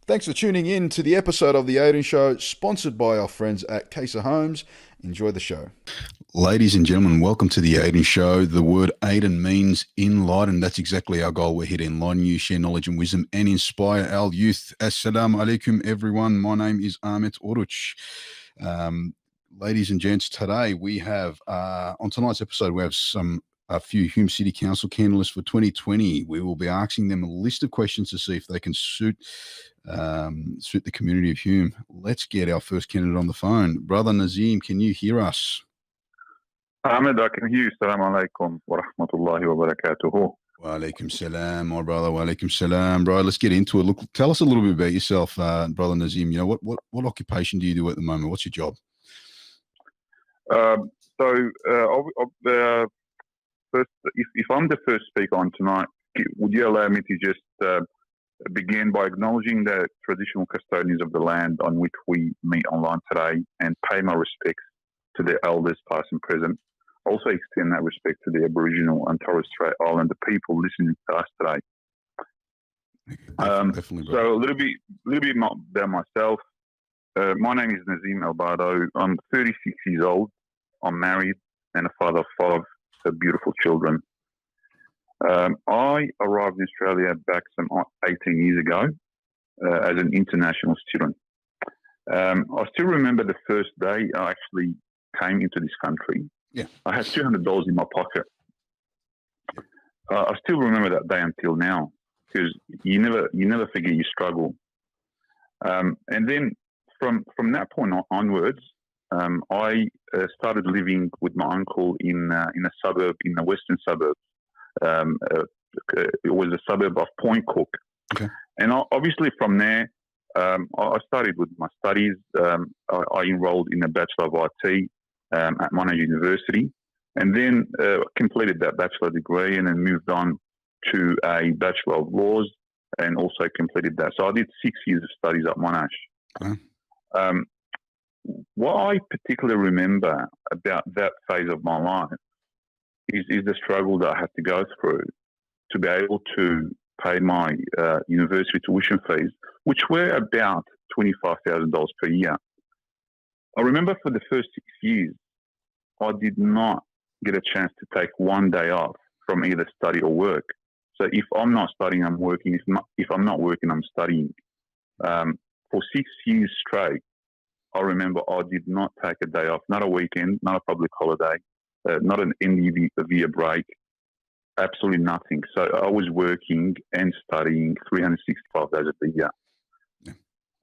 Thanks for tuning in to the episode of The Aydin Show, sponsored by our friends at Casa Homes. Enjoy the show. Ladies and gentlemen, welcome to The Aydin Show. The word Aydin means enlighten. That's exactly our goal. We're here to enlighten you, share knowledge and wisdom, and inspire our youth. Assalamu alaikum, everyone. My name is Ahmet Oruç. Ladies and gents, today we have, on tonight's episode, we have a few Hume City Council candidates for 2020. We will be asking them a list of questions to see if they can suit the community of Hume. Let's get our first candidate on the phone. Brother Nazim, can you hear us? Ahmed, I can hear you. Assalamu alaikum wa rahmatullahi wa barakatuhu. Wa alaikum salam, my brother. Wa alaikum salam, bro. Let's get into it. Look, tell us a little bit about yourself, Brother Nazim. You know, what occupation do you do at the moment? What's your job? First, if I'm the first speaker on tonight, would you allow me to just begin by acknowledging the traditional custodians of the land on which we meet online today and pay my respects to their elders, past and present. Also extend that respect to the Aboriginal and Torres Strait Islander people listening to us today. Definitely, so a little bit about myself. My name is Nazim Elbado. I'm 36 years old. I'm married and a father of 5 beautiful children. I arrived in Australia back some 18 years ago as an international student. I still remember the first day I actually came into this country. Yeah, I had $200 in my pocket. I still remember that day until now, because you never forget your struggle. And then from that point onwards, I started living with my uncle in a suburb, in the western suburbs. It was a suburb of Point Cook. Okay. And obviously from there, I started with my studies. I enrolled in a Bachelor of IT at Monash University, and then completed that bachelor degree and then moved on to a Bachelor of Laws and also completed that. So I did 6 years of studies at Monash. Okay. What I particularly remember about that phase of my life is the struggle that I had to go through to be able to pay my university tuition fees, which were about $25,000 per year. I remember for the first 6 years, I did not get a chance to take one day off from either study or work. So if I'm not studying, I'm working. If I'm not working, I'm studying. For 6 years straight, I remember I did not take a day off, not a weekend, not a public holiday, not an end of year break, absolutely nothing. So I was working and studying 365 days of the year. Yeah.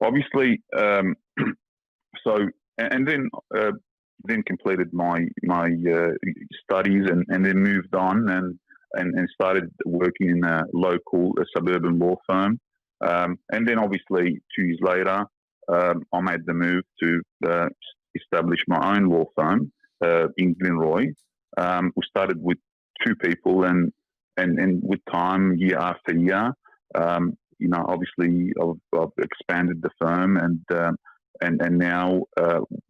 Obviously, then completed my studies and then moved on and started working in a local suburban law firm. And then obviously 2 years later, I made the move to establish my own law firm in Glenroy. We started with 2 people, and with time, year after year, obviously I've expanded the firm, and now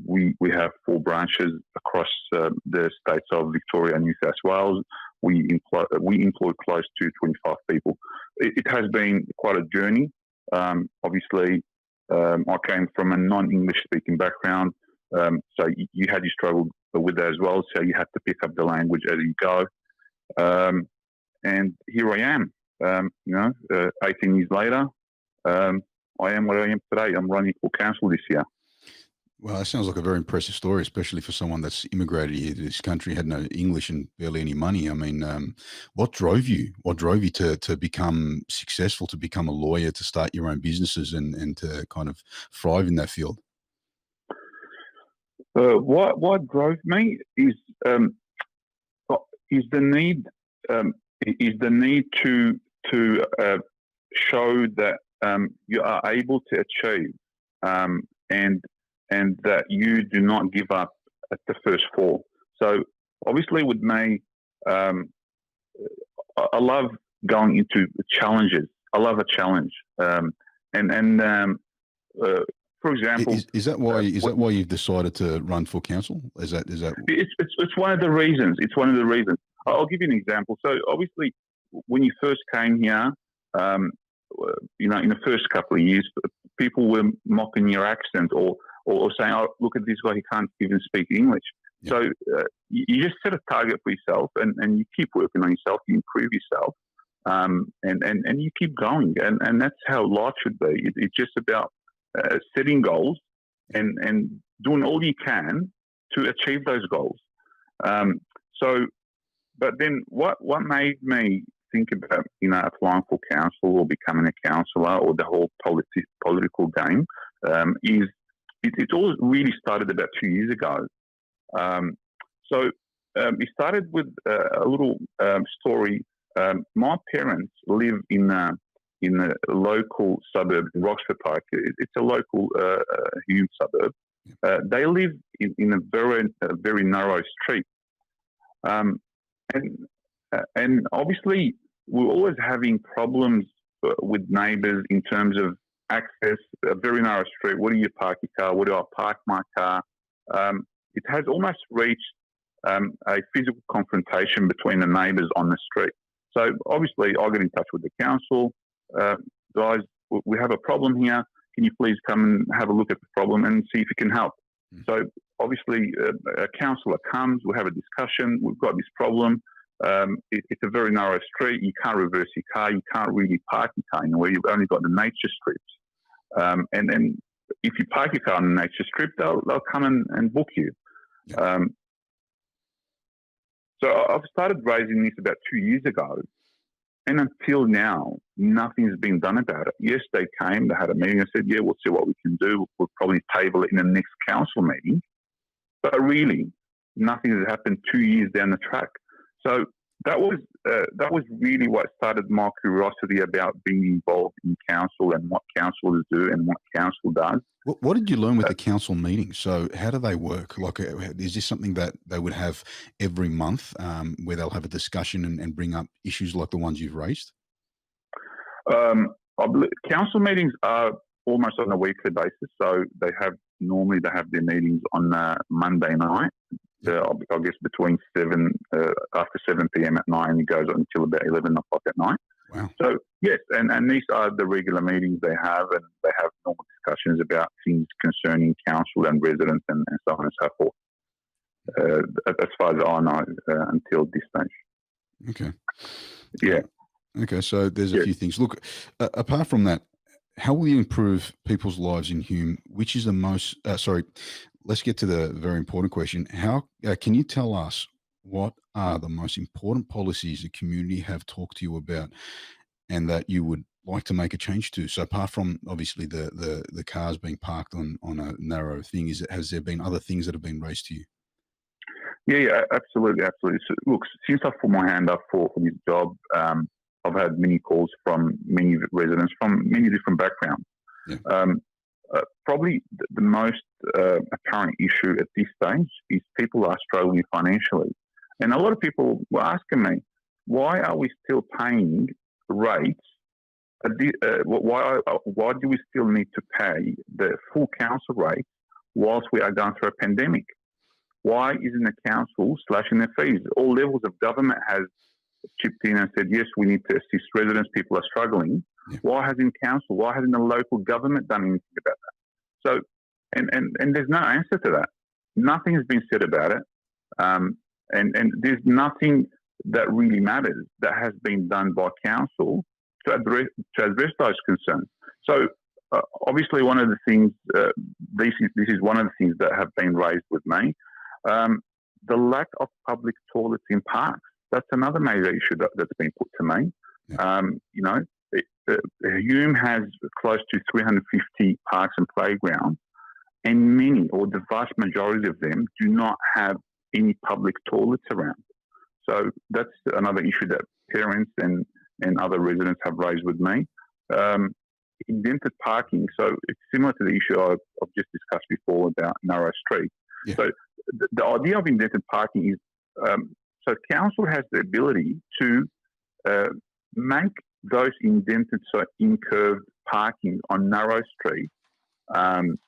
we have 4 branches across the states of Victoria and New South Wales. We employ close to 25 people. It has been quite a journey. Obviously, I came from a non-English speaking background, so you had your struggle with that as well. So you had to pick up the language as you go, and here I am. 18 years later, I am what I am today. I'm running for council this year. Well, that sounds like a very impressive story, especially for someone that's immigrated here to this country, had no English and barely any money. I mean, what drove you? What drove you to become successful, to become a lawyer, to start your own businesses and to kind of thrive in that field? What drove me is the need to show that you are able to achieve and that you do not give up at the first fall. So obviously with me, I love going into challenges. I love a challenge. For example, is that why you've decided to run for council? Is that? It's one of the reasons. It's one of the reasons. I'll give you an example. So obviously, when you first came here, in the first couple of years, people were mocking your accent or saying, "Oh, look at this guy, he can't even speak English." Yeah. So you just set a target for yourself, and you keep working on yourself, you improve yourself, and you keep going, and that's how life should be. It's just about setting goals and doing all you can to achieve those goals. But then what made me think about, applying for council or becoming a councillor or the whole political game is it all really started about 2 years ago. It started with a little story. My parents live in a local suburb, Roxburgh Park. It's a local Hume suburb. They live in a very narrow street. And obviously, we're always having problems with neighbours in terms of access. A very narrow street. Where do you park your car? Where do I park my car? It has almost reached a physical confrontation between the neighbours on the street. So obviously, I get in touch with the council. Guys, we have a problem here. Can you please come and have a look at the problem and see if you can help? So obviously, a councillor comes, we have a discussion, we've got this problem. It's a very narrow street, you can't reverse your car, you can't really park your car anywhere, you've only got the nature strips. And then if you park your car on the nature strip, they'll come and book you. Yeah. So I've started raising this about 2 years ago, and until now, nothing's been done about it. Yes, they came, they had a meeting, and said, yeah, we'll see what we can do. We'll probably table it in the next council meeting. But really, nothing has happened 2 years down the track. So that was really what started my curiosity about being involved in council and what councillors do and what council does. What did you learn with the council meetings? So how do they work? Like, is this something that they would have every month where they'll have a discussion and bring up issues like the ones you've raised? Council meetings are almost on a weekly basis. So normally they have their meetings on Monday night. I guess between after 7 p.m. at night, and it goes on until about 11 o'clock at night. Wow. So yes, and these are the regular meetings they have, and they have normal discussions about things concerning council and residents and so on and so forth. As far as I know, until this stage. Okay. Yeah. Okay, so there's a few things. Look, apart from that, how will you improve people's lives in Hume? Which is the most? Let's get to the very important question. How can you tell us what are the most important policies the community have talked to you about, and that you would like to make a change to? So apart from obviously the cars being parked on a narrow thing, has there been other things that have been raised to you? Yeah, absolutely. So, look, since I put my hand up for this job, I've had many calls from many residents from many different backgrounds. Yeah. Probably the most apparent issue at this stage is people are struggling financially. And a lot of people were asking me, why are we still paying rates? Why do we still need to pay the full council rate whilst we are going through a pandemic? Why isn't the council slashing their fees? All levels of government has chipped in and said, yes, we need to assist residents, people are struggling. Yeah. Why hasn't the local government done anything about that? So, and there's no answer to that. Nothing has been said about it. And there's nothing that really matters that has been done by council to address those concerns. So, obviously, one of the things, this is one of the things that have been raised with me. The lack of public toilets in parks. That's another major issue that's been put to me. Yeah. Hume has close to 350 parks and playgrounds, and many, or the vast majority of them, do not have any public toilets around. So that's another issue that parents and other residents have raised with me. Indented parking, so it's similar to the issue I've just discussed before about narrow streets. Yeah. So the idea of indented parking is, so council has the ability to make those indented, so incurved parking on narrow streets, and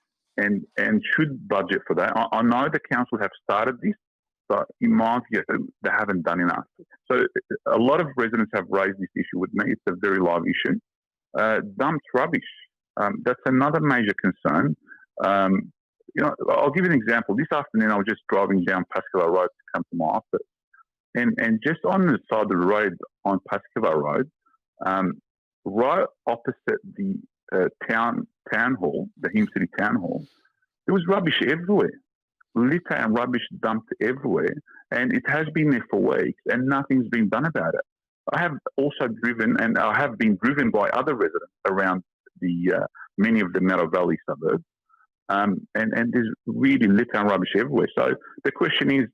should budget for that. I know the council have started this, but in my view, they haven't done enough. So a lot of residents have raised this issue with me. It's a very live issue. Dumped rubbish That's another major concern. I'll give you an example. This afternoon, I was just driving down Pascoe Road to come to my office. And just on the side of the road, on Pascoe Road, right opposite the town hall, the Hume City Town Hall, there was rubbish everywhere. Litter and rubbish dumped everywhere. And it has been there for weeks, and nothing's been done about it. I have also driven, and I have been driven by other residents around the many of the Meadow Valley suburbs, and there's really litter and rubbish everywhere. So the question is,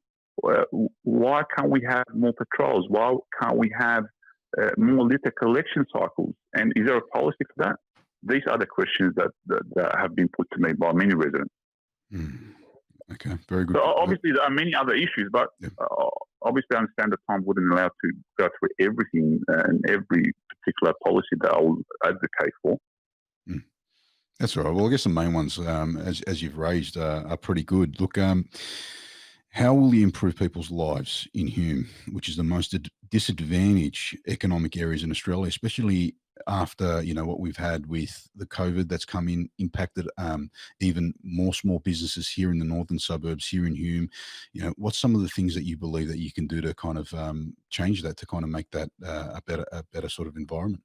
why can't we have more patrols? Why can't we have more litter collection cycles? And is there a policy for that? These are the questions that have been put to me by many residents. Okay, very good. So obviously there are many other issues, but obviously I understand that time wouldn't allow to go through everything and every particular policy that I will advocate for. That's all right. Well, I guess the main ones, as you've raised, are pretty good. Look, how will you improve people's lives in Hume, which is the most disadvantaged economic areas in Australia, especially after what we've had with the COVID that's come in, impacted even more small businesses here in the northern suburbs, here in Hume. What's some of the things that you believe that you can do to kind of change that, to kind of make that a better sort of environment?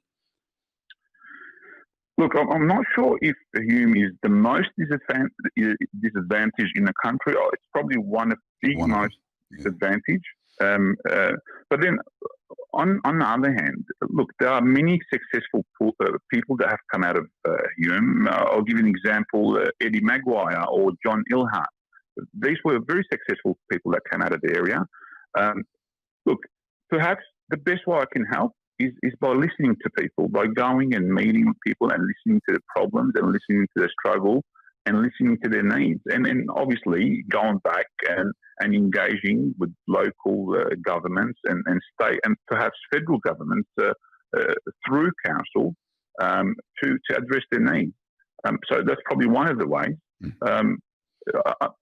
Look, I'm not sure if Hume is the most disadvantaged in the country. It's probably one of the most disadvantaged. But then, on the other hand, look, there are many successful people that have come out of Hume. I'll give you an example: Eddie Maguire or John Ilhart. These were very successful people that came out of the area. Look, perhaps the best way I can help is by listening to people, by going and meeting people and listening to the problems and listening to their struggle and listening to their needs. And then obviously going back and engaging with local governments and state and perhaps federal governments through council to address their needs. So that's probably one of the ways.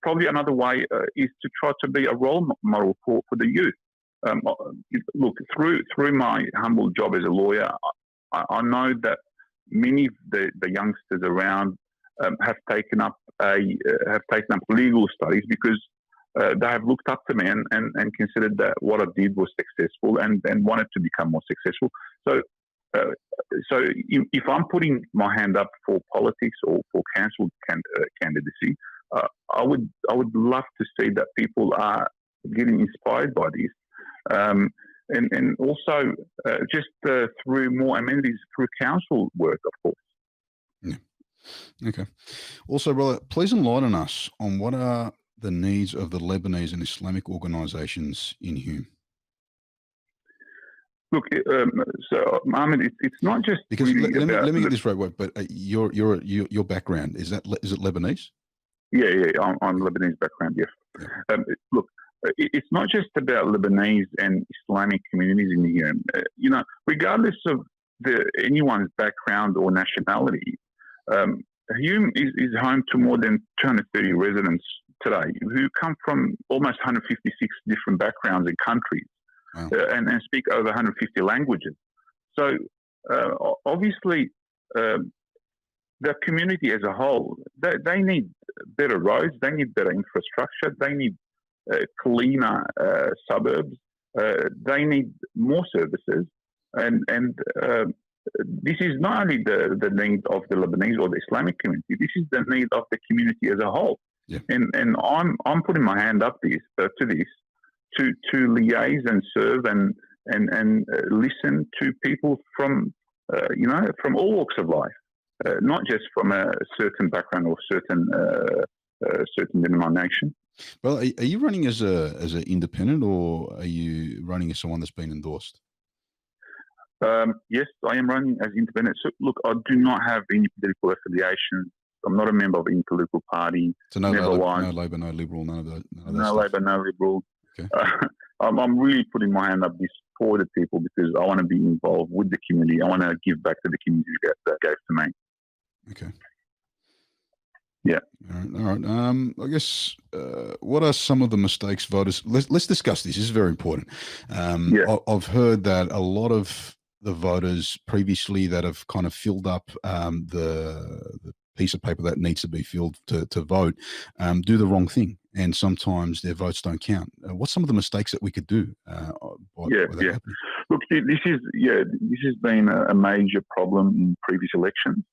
Probably another way is to try to be a role model for the youth. Look, through my humble job as a lawyer, I know that many of the youngsters around have taken up legal studies because they have looked up to me and considered that what I did was successful and wanted to become more successful. So if I'm putting my hand up for politics or for council candidacy, I would love to see that people are getting inspired by this. And also just through more amenities through council work, of course. Yeah. Okay. Also, brother, please enlighten us on what are the needs of the Lebanese and Islamic organisations in Hume. Look, so Mohammed, it's not just because let me get this right. But your background is it Lebanese? Yeah. I'm Lebanese background. Yes. Yeah. Look. It's not just about Lebanese and Islamic communities in here. Regardless of anyone's background or nationality, Hume is home to more than 230 residents today who come from almost 156 different backgrounds and countries. Wow. And speak over 150 languages. So obviously, the community as a whole, they need better roads, they need better infrastructure, they need cleaner suburbs. They need more services, and this is not only the need of the Lebanese or the Islamic community. This is the need of the community as a whole. Yeah. And I'm putting my hand up to this to liaise and serve and listen to people from all walks of life, not just from a certain background or certain denomination. Well, are you running as an independent, or are you running as someone that's been endorsed? Yes, I am running as independent. So, look, I do not have any political affiliation. I'm not a member of any political party. So no Labor, no Liberal, none of that. No Labor, no Liberal. Okay. I'm really putting my hand up this for the people because I want to be involved with the community. I want to give back to the community that gave to me. Okay. Yeah. All right. I guess what are some of the mistakes voters? Let's discuss this. This is very important. I've heard that a lot of the voters previously that have kind of filled up the piece of paper that needs to be filled to vote do the wrong thing, and sometimes their votes don't count. What's some of the mistakes that we could do? Happening? Look, this has been a major problem in previous elections.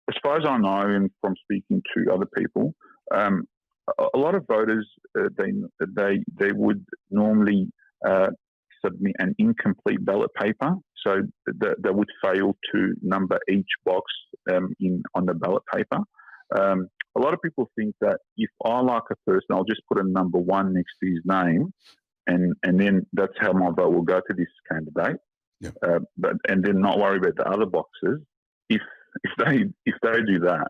As far as I know, and from speaking to other people, a lot of voters they would normally submit an incomplete ballot paper, so they would fail to number each box on the ballot paper. A lot of people think that if I like a person, I'll just put a number 1 next to his name, and then that's how my vote will go to this candidate. Yeah. And then not worry about the other boxes. If they do that,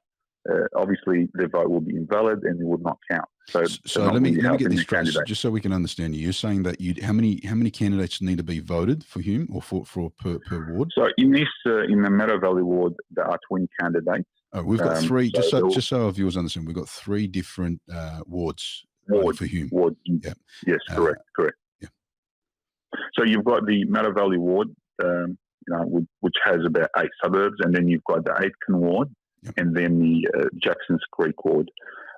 obviously their vote will be invalid and it would not count. So let me get this straight, just so we can understand you. You're saying that how many candidates need to be voted for Hume or for per ward? So in the Meadow Valley ward, there are 20 candidates. Oh, we've got 3. Just so our viewers understand, we've got 3 different wards for Hume. Yeah. Yes, correct. Yeah. So you've got the Meadow Valley ward, which has about 8 suburbs, and then you've got the Aydin ward, and then the Jackson's Creek ward.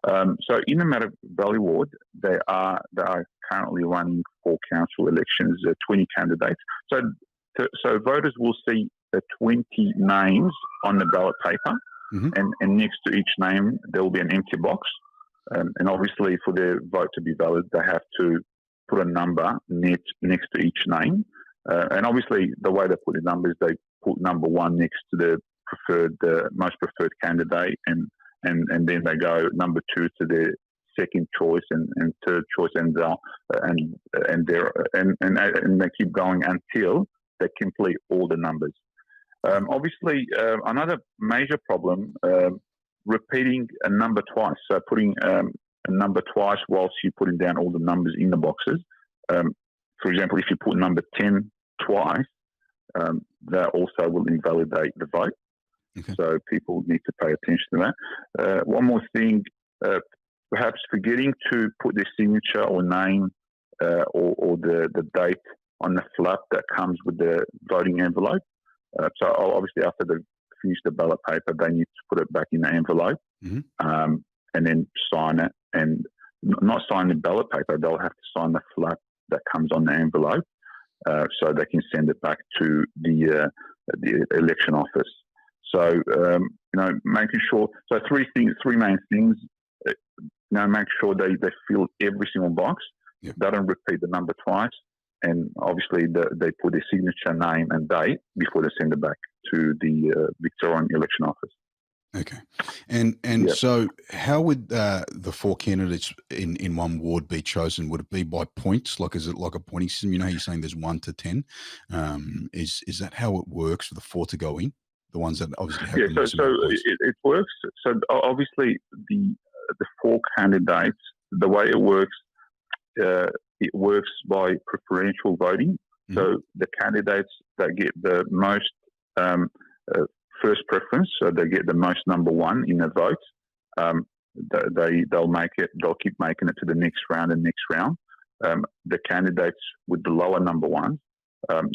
So in the Meadow Valley ward, they are currently running for council elections, 20 candidates. So voters will see 20 names on the ballot paper, and next to each name there will be an empty box. And obviously, for their vote to be valid, they have to put a number next to each name. And obviously, the way they put the numbers, they put number 1 next to the most preferred candidate, and then they go number 2 to their second choice and third choice, and they keep going until they complete all the numbers. Obviously, another major problem, repeating a number twice. So putting a number twice whilst you're putting down all the numbers in the boxes. For example, if you put number 10 twice, that also will invalidate the vote. Okay. So people need to pay attention to that. One more thing, perhaps forgetting to put their signature or name or the date on the flap that comes with the voting envelope. So obviously after they've finished the ballot paper, they need to put it back in the envelope and then sign it. And not sign the ballot paper, they'll have to sign the flap that comes on the envelope so they can send it back to the election office. So, making sure, so three main things, make sure they fill every single box. They don't repeat the number twice. And obviously they put their signature, name and date before they send it back to the Victorian election office. Okay. And so how would the 4 candidates in one ward be chosen? Would it be by points? Like, is it like a pointing system? You're saying there's 1 to 10. Is that how it works for the 4 to go in? The ones that obviously have it works. So obviously the 4 candidates, the way it works by preferential voting. So the candidates that get the most first preference, so they get the most number 1 in the votes, they'll keep making it to the next round and next round. The candidates with the lower number 1,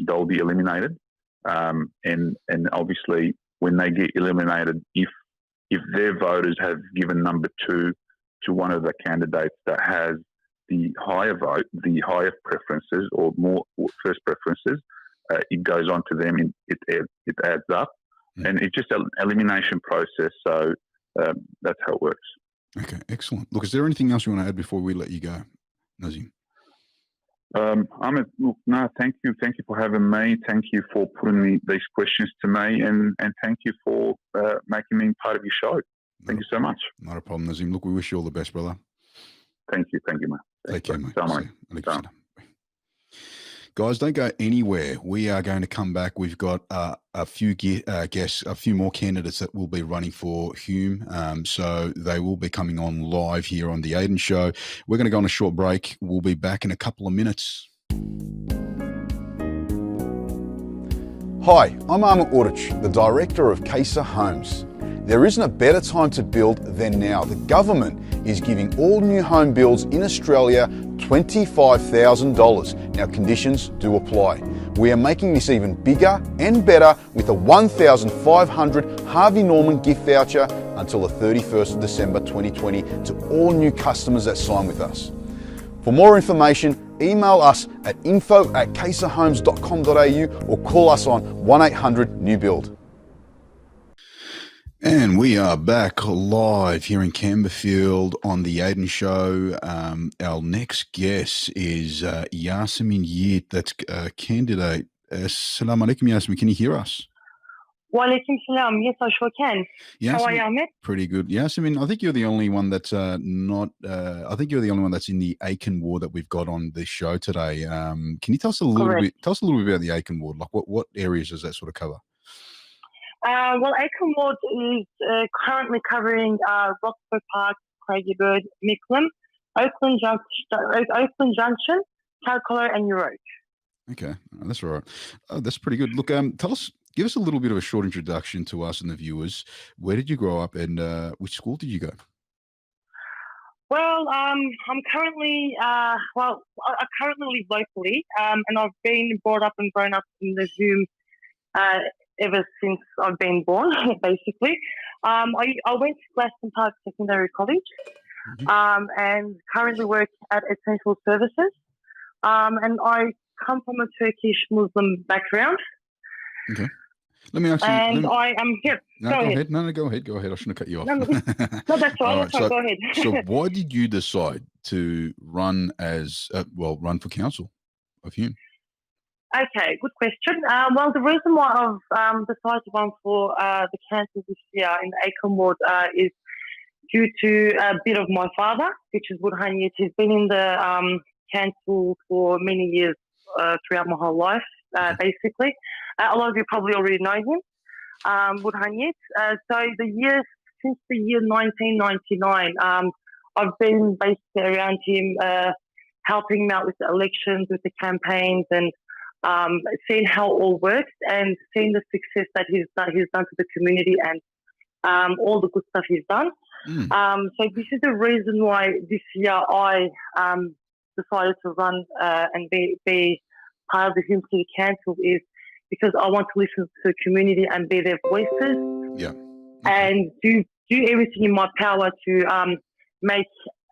they'll be eliminated. And obviously when they get eliminated, if their voters have given number 2 to one of the candidates that has the higher vote, the higher preferences or more first preferences, it goes on to them and it adds up. And it's just an elimination process. So that's how it works. Okay, excellent. Look, is there anything else you want to add before we let you go, Nazim? No, thank you. Thank you for having me. Thank you for putting these questions to me, and thank you for making me part of your show. Thank you so much. Not a problem, Nazim. Look, we wish you all the best, brother. Thank you, man. Take care, mate. Guys, don't go anywhere. We are going to come back. We've got a few guests, a few more candidates that will be running for Hume. So they will be coming on live here on the Aydin Show. We're going to go on a short break. We'll be back in a couple of minutes. Hi, I'm Ahmed Uric, the director of Kayser Homes. There isn't a better time to build than now. The government is giving all new home builds in Australia $25,000. Now, conditions do apply. We are making this even bigger and better with a $1,500 Harvey Norman gift voucher until the 31st of December 2020 to all new customers that sign with us. For more information, email us at info@caserhomes.com.au or call us on 1-800-NEW-BUILD. And we are back live here in Camberfield on the Aydin Show. Our next guest is Yasemin Yigit, that's a candidate. Assalamu alaikum, Yasemin. Can you hear us? Walaikum salam. Yes, I sure can. Yasemin, how are you, Ahmed? Pretty good. Yasemin, I think you're the only one that's I think you're the only one that's in the Aiken ward that we've got on this show today. Can you tell us a little bit? Tell us a little bit about the Aiken ward. Like, what areas does that sort of cover? Well, Aiken ward is currently covering Roxburgh Park, Craigieburn, Micklem, Oakland Junction, Calcolo, and New Road. Okay, that's all right. That's pretty good. Look, give us a little bit of a short introduction to us and the viewers. Where did you grow up, and which school did you go? Well, I'm currently I currently live locally, and I've been brought up and grown up in the Hume ever since I've been born, basically. I went to Glaston Park Secondary College, and currently work at Essential Services. And I come from a Turkish Muslim background. Okay. Let me ask you. I am here. No, go ahead. No, go ahead. Go ahead. I shouldn't have cut you off. No, that's fine. Right, go ahead. So why did you decide to run run for council of Hume? Okay, good question. Well, the reason why I've decided to run for the council this year in the Aiken ward is due to a bit of my father, which is Burhan Yigit. He's been in the council for many years throughout my whole life, basically. A lot of you probably already know him, Burhan Yigit. Since the year 1999, I've been basically around him, helping him out with the elections, with the campaigns, and seeing how it all works, and seeing the success that he's done to the community, and all the good stuff he's done. So this is the reason why this year I decided to run and be part of the Hume City Council, is because I want to listen to the community and be their voices. Yeah. And do everything in my power to make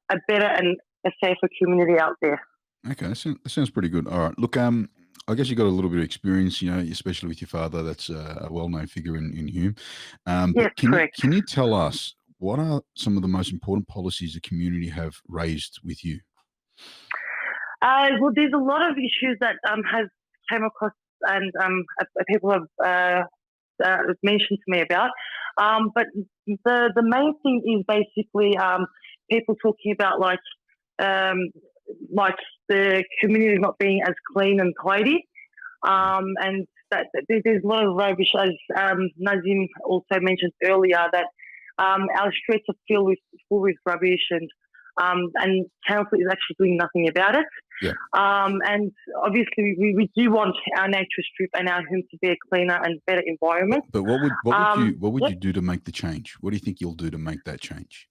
a better and a safer community out there. Okay, that sounds pretty good. All right. Look, I guess you got a little bit of experience, especially with your father. That's a well-known figure in Hume. Yes, correct. Can you tell us what are some of the most important policies the community have raised with you? Well, there's a lot of issues that has came across and people have mentioned to me about. But the main thing is basically people talking about like the community not being as clean and tidy, and that there's a lot of rubbish, as Nazim also mentioned earlier, that our streets are full with rubbish, and council is actually doing nothing about it. Yeah. And obviously we do want our nature strip and our home to be a cleaner and better environment. But what would you do to make the change? What do you think you'll do to make that change?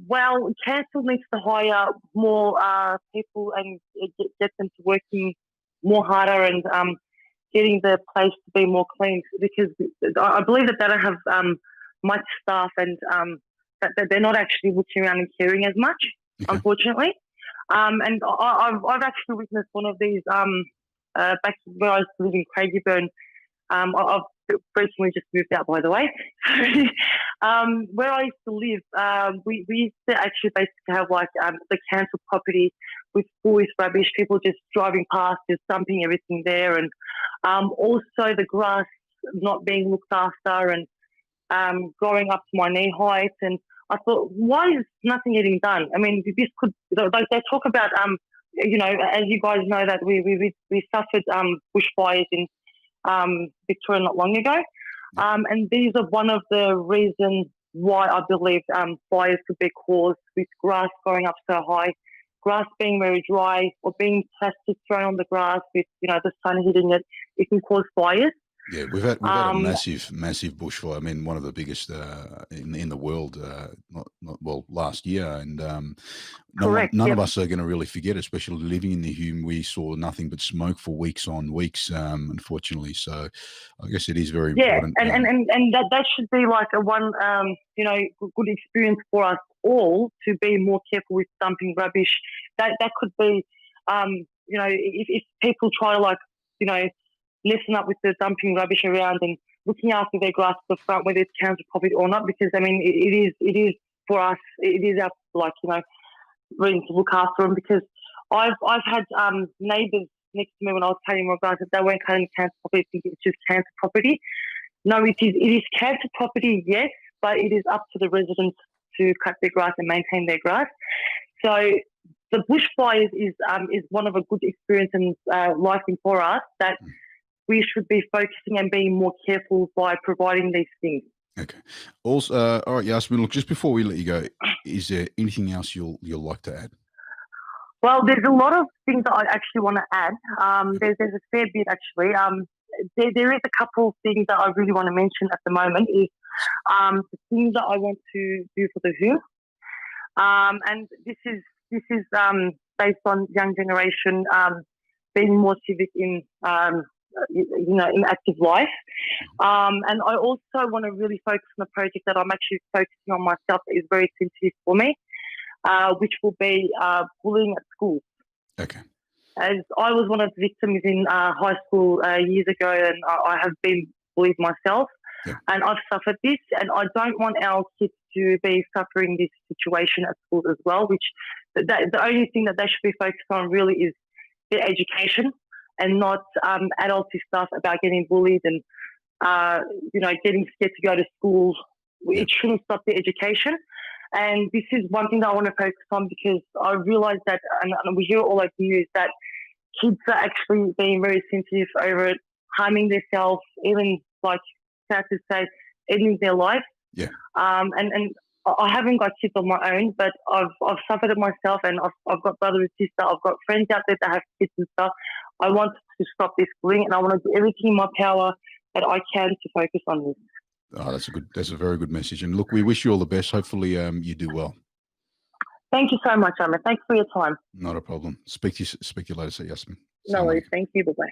Well, council needs to hire more people and get them to working more harder and getting the place to be more clean, because I believe that they don't have much staff, and that they're not actually looking around and caring as much, unfortunately. And I've actually witnessed one of these back where I used to live in Craigieburn. I've recently just moved out, by the way. Where I used to live, we used to actually basically have like the council property with full with rubbish, people just driving past, just dumping everything there, and also the grass not being looked after and growing up to my knee height. And I thought, why is nothing getting done? I mean, this could, like they talk about, as you guys know, that we suffered bushfires in Victoria not long ago. And these are one of the reasons why I believe fires could be caused with grass going up so high, grass being very dry, or being plastic thrown on the grass with, the sun hitting it. It can cause fires. Yeah, we've had a massive bushfire. I mean, one of the biggest in the world. Last year, and none of us are going to really forget, especially living in the Hume. We saw nothing but smoke for weeks on weeks, unfortunately. So, I guess it is very important. Yeah, and that should be like a one, good experience for us all to be more careful with dumping rubbish. That could be, if people try to listen up with the dumping rubbish around and looking after their grass at the front, whether it's council property or not, because I mean it is for us. It is our reason to look after them, because I've had neighbours next to me when I was cutting my grass that they weren't cutting council property, thinking it's just council property. No, it is council property, yes, but it is up to the residents to cut their grass and maintain their grass. So the bushfires is one of a good experience and lesson for us that we should be focusing and being more careful by providing these things. Okay. Also, all right, Yasemin, look, just before we let you go, is there anything else you'll like to add? Well, there's a lot of things that I actually want to add. There's a fair bit, actually. There is a couple of things that I really want to mention at the moment is the things that I want to do for the Hume. And this is based on young generation being more civic in active life. And I also want to really focus on a project that I'm actually focusing on myself that is very sensitive for me, which will be bullying at school. Okay. As I was one of the victims in high school years ago, and I have been bullied myself, and I've suffered this, and I don't want our kids to be suffering this situation at school as well, which the only thing that they should be focused on really is their education, and not adulty stuff about getting bullied and, getting scared to go to school. It shouldn't stop their education. And this is one thing that I want to focus on, because I realise that, and we hear all over the news, that kids are actually being very sensitive over it, harming themselves, even sad to say, ending their life. Yeah. And I haven't got kids of my own, but I've suffered it myself, and I've got brother and sister. I've got friends out there that have kids and stuff. I want to stop this bullying, and I want to do everything in my power that I can to focus on this. Oh, that's a very good message. And look, we wish you all the best. Hopefully, you do well. Thank you so much, Atma. Thanks for your time. Not a problem. Speak to you later, Yasemin. No worries. Thank you. Bye-bye.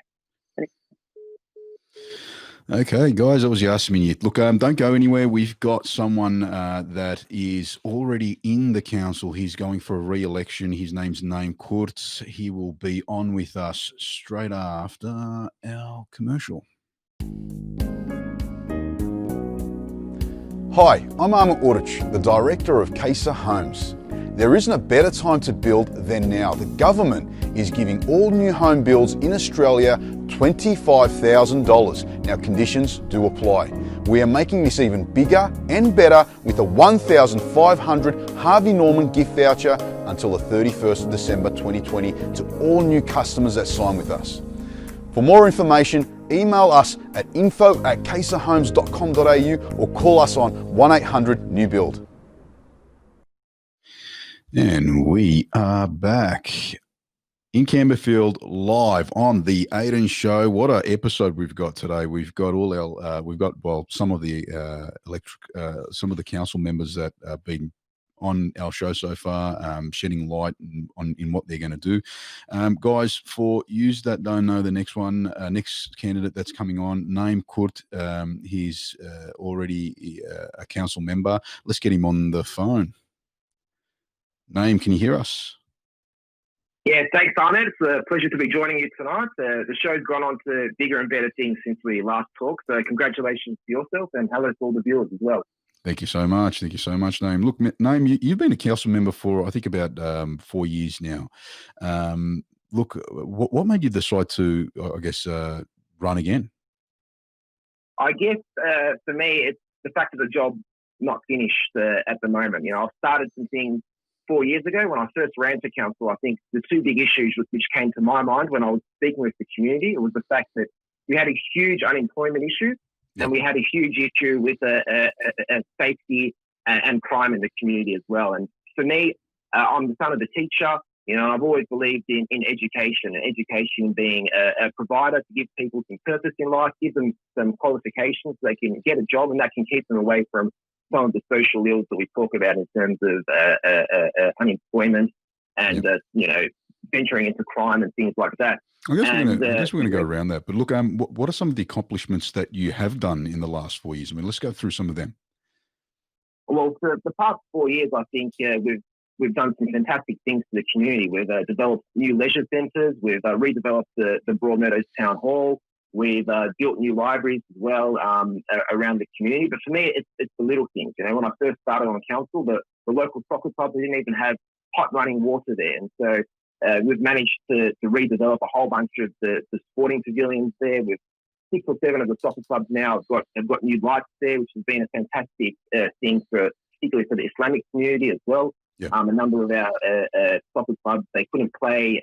Okay, guys, that was Yasemin. Look, don't go anywhere. We've got someone that is already in the council. He's going for a re-election. His name's Naim Kurtz. He will be on with us straight after our commercial. Hi, I'm Arma Uric, the Director of Casa Homes. There isn't a better time to build than now. The government is giving all new home builds in Australia $25,000. Now, conditions do apply. We are making this even bigger and better with a $1,500 Harvey Norman gift voucher until the 31st of December 2020 to all new customers that sign with us. For more information, email us at info@casahomes.com.au or call us on 1-800-NEW-BUILD. And we are back in Camberfield live on the Aydin Show. What an episode we've got today. We've got some of the some of the council members that have been on our show so far, shedding light in what they're going to do. Guys, for yous that don't know, the next candidate that's coming on, Naim Kurt, he's already a council member. Let's get him on the phone. Naim, can you hear us? Yeah, thanks, Ahmed. It's a pleasure to be joining you tonight. The show's gone on to bigger and better things since we last talked. So congratulations to yourself, and hello to all the viewers as well. Thank you so much. Thank you so much, Naim. Look, Naim, you've been a council member for, I think, about 4 years now. Look, what made you decide to, I guess, run again? I guess for me, it's the fact that the job's not finished at the moment. I've started some things 4 years ago when I first ran for council. I think the two big issues which came to my mind when I was speaking with the community, it was the fact that we had a huge unemployment issue, and we had a huge issue with a safety and crime in the community as well. And for me, I'm the son of a teacher. I've always believed in education, and education being a provider to give people some purpose in life, give them some qualifications so they can get a job, and that can keep them away from some of the social ills that we talk about in terms of unemployment and, venturing into crime and things like that. I guess we're going to go around that. But look, what are some of the accomplishments that you have done in the last 4 years? I mean, let's go through some of them. Well, for the past 4 years, I think we've done some fantastic things for the community. We've developed new leisure centres. We've redeveloped the Broadmeadows Town Hall. We've built new libraries as well around the community. But for me, it's the little things. When I first started on council, the local soccer club didn't even have hot running water there. And so we've managed to redevelop a whole bunch of the sporting pavilions there. With 6 or 7 of the soccer clubs now have got new lights there, which has been a fantastic thing particularly for the Islamic community as well. Yeah. A number of our soccer clubs, they couldn't play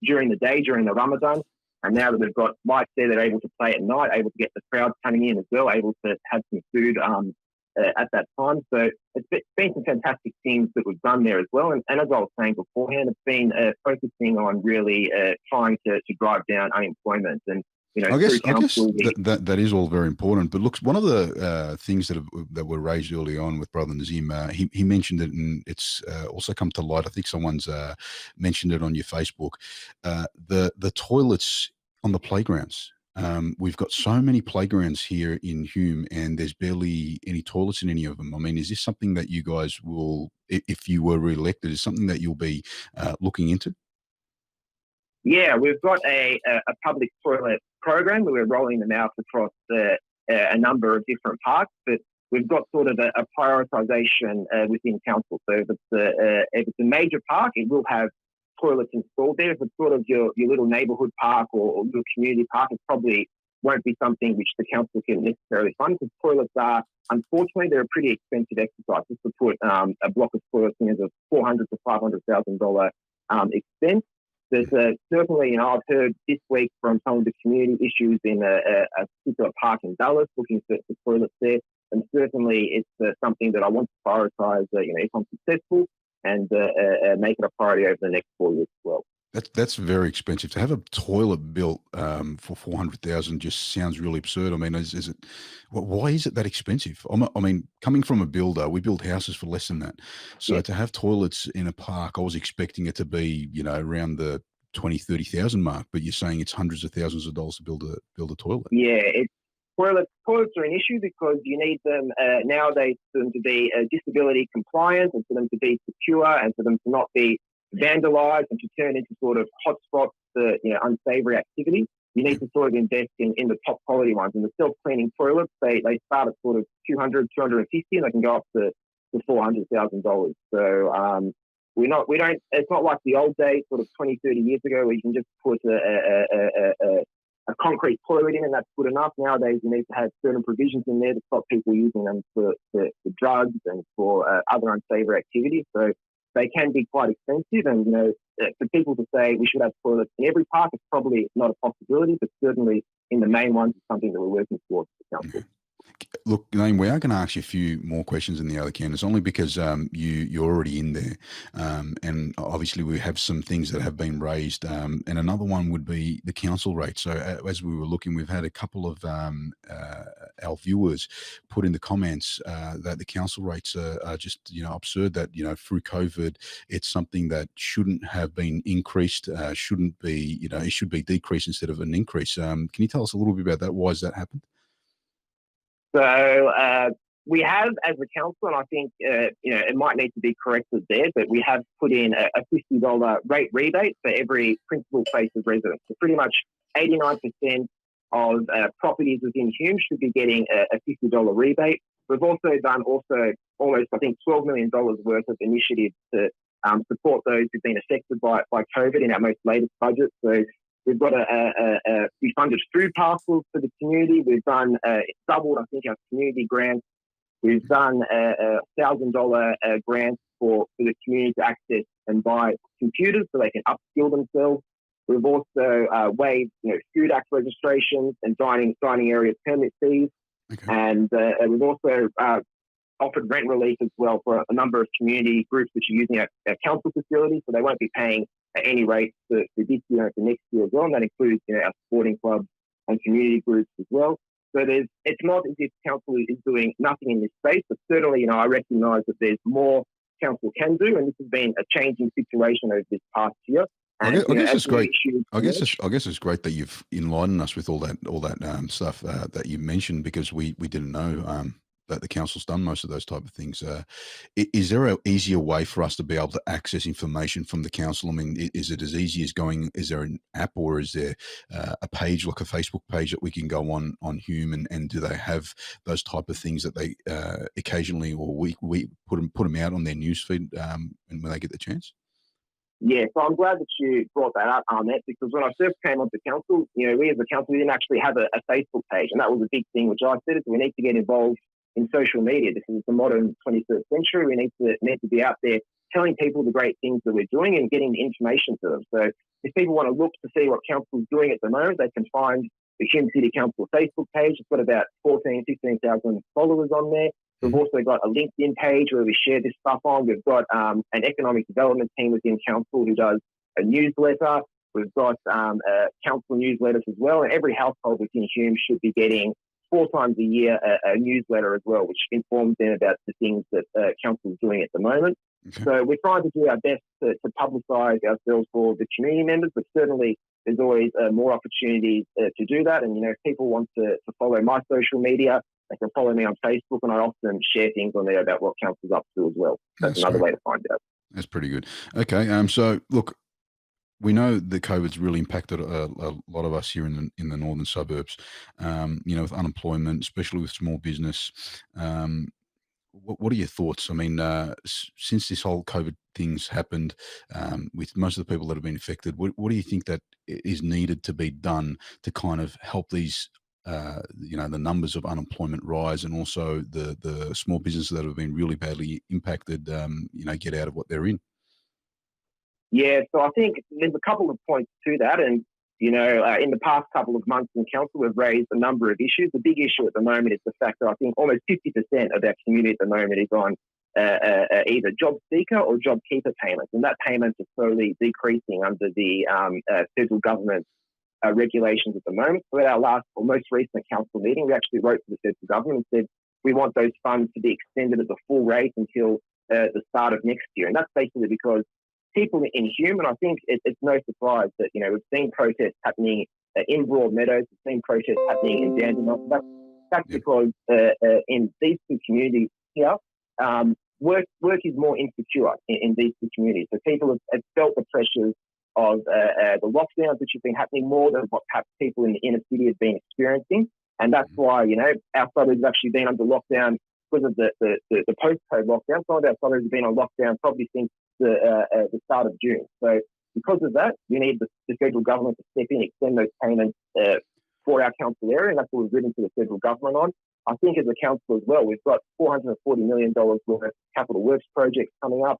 during the day, during the Ramadan. And now that they've got lights there, they're able to play at night, able to get the crowds coming in as well, able to have some food at that time. So it's been some fantastic things that we've done there as well. And as I was saying beforehand, it's been focusing on really trying to drive down unemployment. And I guess that is all very important. But look, one of the things that were raised early on with Brother Nazim, he mentioned it, and it's also come to light. I think someone's mentioned it on your Facebook. The toilets on the playgrounds. We've got so many playgrounds here in Hume, and there's barely any toilets in any of them. I mean, is this something that you guys will, if you were re-elected, is something that you'll be looking into? Yeah, we've got a public toilet program where we're rolling them out across a number of different parks, but we've got sort of a prioritisation within council. So if it's a major park, it will have toilets installed there. If it's sort of your little neighbourhood park or your community park, it probably won't be something which the council can necessarily fund, because toilets are, unfortunately, they're a pretty expensive exercise. Just to put a block of toilets in is a $400,000 to $500,000 expense. There's certainly, I've heard this week from some of the community issues in a particular park in Dallas, looking for toilets there. And certainly it's something that I want to prioritise, if I'm successful, and make it a priority over the next 4 years as well. That's very expensive. To have a toilet built for $400,000 just sounds really absurd. I mean, is it? Why is it that expensive? I mean, coming from a builder, we build houses for less than that. So Yeah. to have toilets in a park, I was expecting it to be, around the 20,000-30,000 mark. But you're saying it's hundreds of thousands of dollars to build a toilet. Yeah, toilets are an issue because you need them nowadays for them to be disability compliant, and for them to be secure, and for them to not be vandalised and to turn into sort of hotspots for unsavoury activity. You need to sort of invest in the top quality ones. And the self-cleaning toilets, they start at sort of $200, $250, and they can go up to $400,000. So it's not like the old days, sort of 20, 30 years ago, where you can just put a concrete toilet in and that's good enough. Nowadays, you need to have certain provisions in there to stop people using them for drugs and for other unsavoury activities. So they can be quite expensive, and for people to say we should have toilets in every park, it's probably not a possibility, but certainly in the main ones, it's something that we're working towards the council. Look, Naim, we are going to ask you a few more questions in the other can. It's only because you're already in there, and obviously we have some things that have been raised, and another one would be the council rate. So as we were looking, we've had a couple of our viewers put in the comments that the council rates are just absurd. That through COVID, it's something that shouldn't have been increased, shouldn't be it should be decreased instead of an increase. Can you tell us a little bit about that? Why has that happened? So we have, as a council, and I think it might need to be corrected there, but we have put in a $50 rate rebate for every principal place of residence. So pretty much 89% of properties within Hume should be getting a $50 rebate. We've also done almost, I think, $12 million worth of initiatives to support those who've been affected by COVID in our most latest budget. So we've got we funded food parcels for the community. We've done doubled, I think, our community grants. We've done a $1,000 grant for the community to access and buy computers so they can upskill themselves. We've also waived, Food Act registrations and dining area permit fees. Okay. And we've also offered rent relief as well for a number of community groups which are using our council facilities, so they won't be paying at any rate for this year and for next year as well, and that includes our sporting clubs and community groups as well. So it's not as if council is doing nothing in this space, but certainly, I recognise that there's more council can do, and this has been a changing situation over this past year. And, I guess it's great. I guess it's great that you've enlightened us with all that stuff that you mentioned, because we didn't know that the council's done most of those type of things. Is there an easier way for us to be able to access information from the council? I mean, is it as easy as is there an app, or is there a page like a Facebook page that we can go on Hume, and do they have those type of things that they occasionally, or we put them out on their newsfeed and when they get the chance? Yeah, so I'm glad that you brought that up, Ahmed, because when I first came onto council, we as a council, we didn't actually have a Facebook page, and that was a big thing, which I said is we need to get involved in social media. This is the modern 21st century. We need to be out there telling people the great things that we're doing and getting the information to them. So if people want to look to see what council is doing at the moment, they can find the Hume City Council Facebook page. It's got about 15,000 followers on there. We've also got a LinkedIn page where we share this stuff on. We've got an economic development team within council who does a newsletter. We've got council newsletters as well. And every household within Hume should be getting 4 times a year a newsletter as well, which informs them about the things that council is doing at the moment. Okay. So we're trying to do our best to publicise ourselves for the community members, but certainly there's always more opportunities to do that. And, if people want to follow my social media, they can follow me on Facebook, and I often share things on there about what council's up to as well. That's another way to find out. That's pretty good. Okay, so look, we know that COVID's really impacted a lot of us here in the northern suburbs. With unemployment, especially with small business. What are your thoughts? I mean, since this whole COVID thing's happened, with most of the people that have been affected, what do you think that is needed to be done to kind of help these? The numbers of unemployment rise, and also the small businesses that have been really badly impacted, get out of what they're in? Yeah, so I think there's a couple of points to that. And, in the past couple of months in council, we've raised a number of issues. The big issue at the moment is the fact that I think almost 50% of our community at the moment is on either job seeker or job keeper payments. And that payment is slowly decreasing under the federal government regulations at the moment. So at our most recent council meeting, we actually wrote to the federal government and said we want those funds to be extended at the full rate until the start of next year. And that's basically because people in Hume, and I think it's no surprise that, we've seen protests happening in Broadmeadows, we've seen protests happening in Dandenong. That's because in these two communities here, work is more insecure in these two communities. So people have felt the pressures of the lockdowns, which have been happening more than what perhaps people in the inner city have been experiencing. And that's why, our suburbs have actually been under lockdown because of the post-COVID lockdown. Some of our suburbs have been on lockdown probably since the start of June. So because of that, we need the federal government to step in, extend those payments for our council area, and that's what we've written to the federal government on. I think as a council as well, we've got $440 million worth of capital works projects coming up,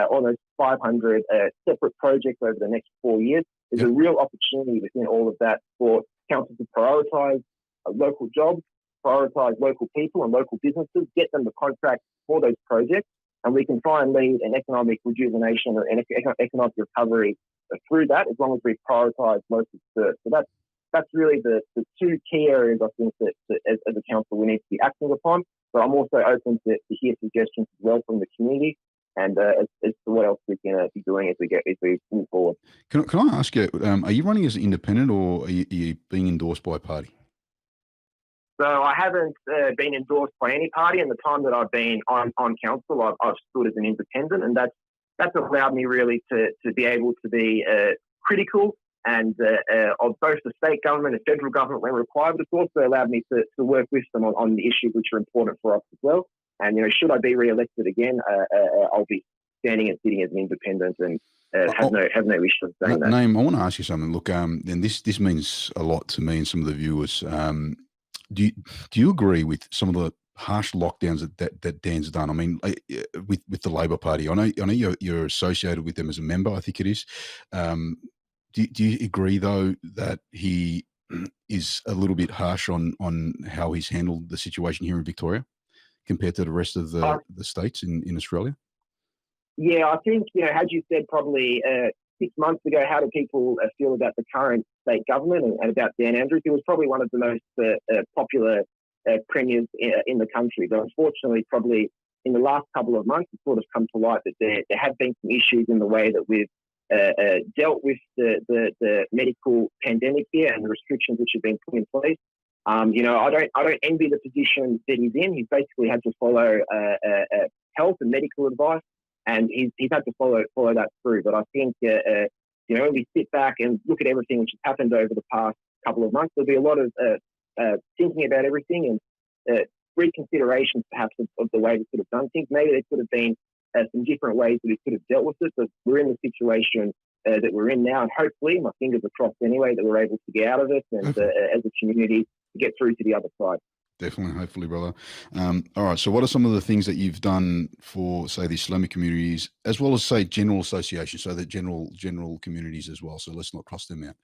almost 500 separate projects over the next 4 years. There's a real opportunity within all of that for council to prioritise local jobs, prioritise local people and local businesses, get them the contract for those projects, and we can try and lead an economic rejuvenation and economic recovery through that, as long as we prioritise local first. So that's really the two key areas I think that as a council we need to be acting upon. But I'm also open to hear suggestions as well from the community, and as to what else we can be doing as we move forward. Can I ask you, are you running as an independent, or are you being endorsed by a party? So I haven't been endorsed by any party. In the time that I've been on council, I've stood as an independent, and that's allowed me really to be able to be critical and of both the state government and federal government when required. But it's also allowed me to work with them on the issues which are important for us as well. And should I be re-elected again, I'll be standing and sitting as an independent, and have no issue of saying that. Naim, I want to ask you something. Look, and this means a lot to me and some of the viewers. Do you agree with some of the harsh lockdowns that Dan's done? I mean, with the Labor Party, I know you're associated with them as a member, I think it is. Do you agree though that he is a little bit harsh on how he's handled the situation here in Victoria? compared to the rest of the states in Australia? Yeah, I think, as you said, probably 6 months ago, how do people feel about the current state government and about Dan Andrews? He was probably one of the most popular premiers in the country. But unfortunately, probably in the last couple of months, it's sort of come to light that there have been some issues in the way that we've dealt with the medical pandemic here and the restrictions which have been put in place. I don't envy the position that he's in. He's basically had to follow health and medical advice, and he's had to follow that through. But I think when we sit back and look at everything which has happened over the past couple of months, there'll be a lot of thinking about everything and reconsiderations perhaps of the way we could have done things. Maybe there could have been some different ways that we could have dealt with it, but we're in the situation that we're in now, and hopefully, my fingers are crossed anyway, that we're able to get out of it and as a community to get through to the other side. Definitely, hopefully, brother. All right, so what are some of the things that you've done for, say, the Islamic communities, as well as, say, general associations, so that general communities as well, so let's not cross them out?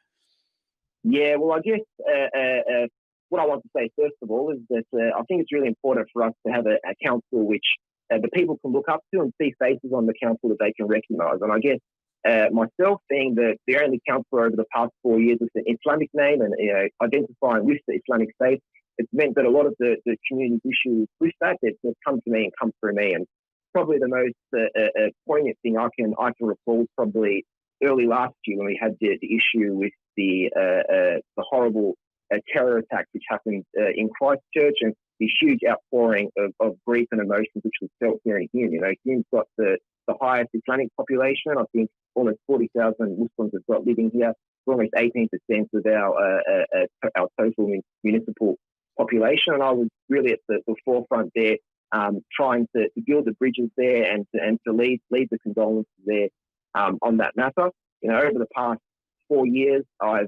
Yeah, well, I guess what I want to say, first of all, is that I think it's really important for us to have a council which the people can look up to and see faces on the council that they can recognise. And I guess myself being the only councillor over the past 4 years with an Islamic name and identifying with the Islamic State, it's meant that a lot of the community issues with that, they've come to me and come through me. And probably the most poignant thing I can recall probably early last year when we had the issue with the horrible terror attack which happened in Christchurch, and the huge outpouring of grief and emotions which was felt here in Hume. Hume's got the highest Islamic population. I think almost 40,000 Muslims have got living here. It's almost 18% of our total municipal population. And I was really at the forefront there, trying to build the bridges there and to lead the condolences there on that matter. Over the past 4 years, I've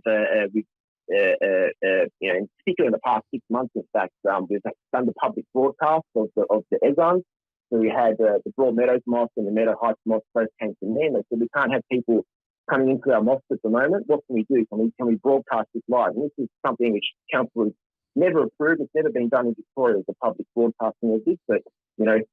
in particular in the past 6 months, in fact, we've done the public broadcast of the Ezans. So we had the Broadmeadows Mosque and the Meadow Heights Mosque both came to me, and they said, we can't have people coming into our mosque at the moment. What can we do? Can we broadcast this live? And this is something which council has never approved. It's never been done in Victoria as a public broadcasting of this. But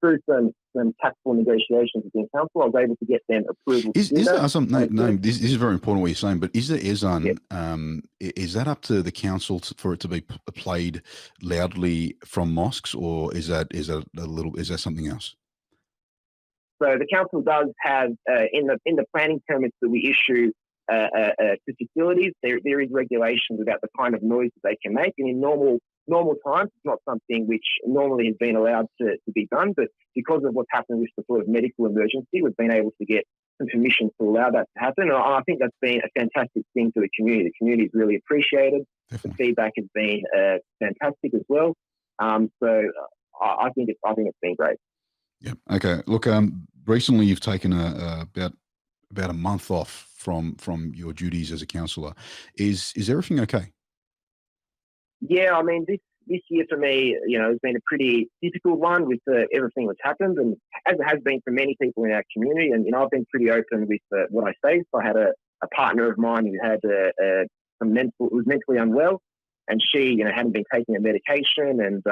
through some tactful negotiations within council, I was able to get them approval. This is very important what you're saying, but is the Ezan, is that up to the council for it to be played loudly from mosques, or is that something else? So the council does have in the planning permits that we issue to facilities, there is regulations about the kind of noise that they can make, and in normal times, it's not something which normally has been allowed to be done, but because of what's happened with the sort of medical emergency, we've been able to get some permission to allow that to happen. And I think that's been a fantastic thing for the community. The community has really appreciated. Definitely. The feedback has been fantastic as well. So I think it's been great. Yeah. Okay. Look, recently you've taken about a month off from your duties as a councillor. Is everything okay? Yeah, I mean, this year for me, has been a pretty difficult one with everything that's happened, and as it has been for many people in our community. And I've been pretty open with what I say. So I had a partner of mine who had was mentally unwell, and she, hadn't been taking her medication, and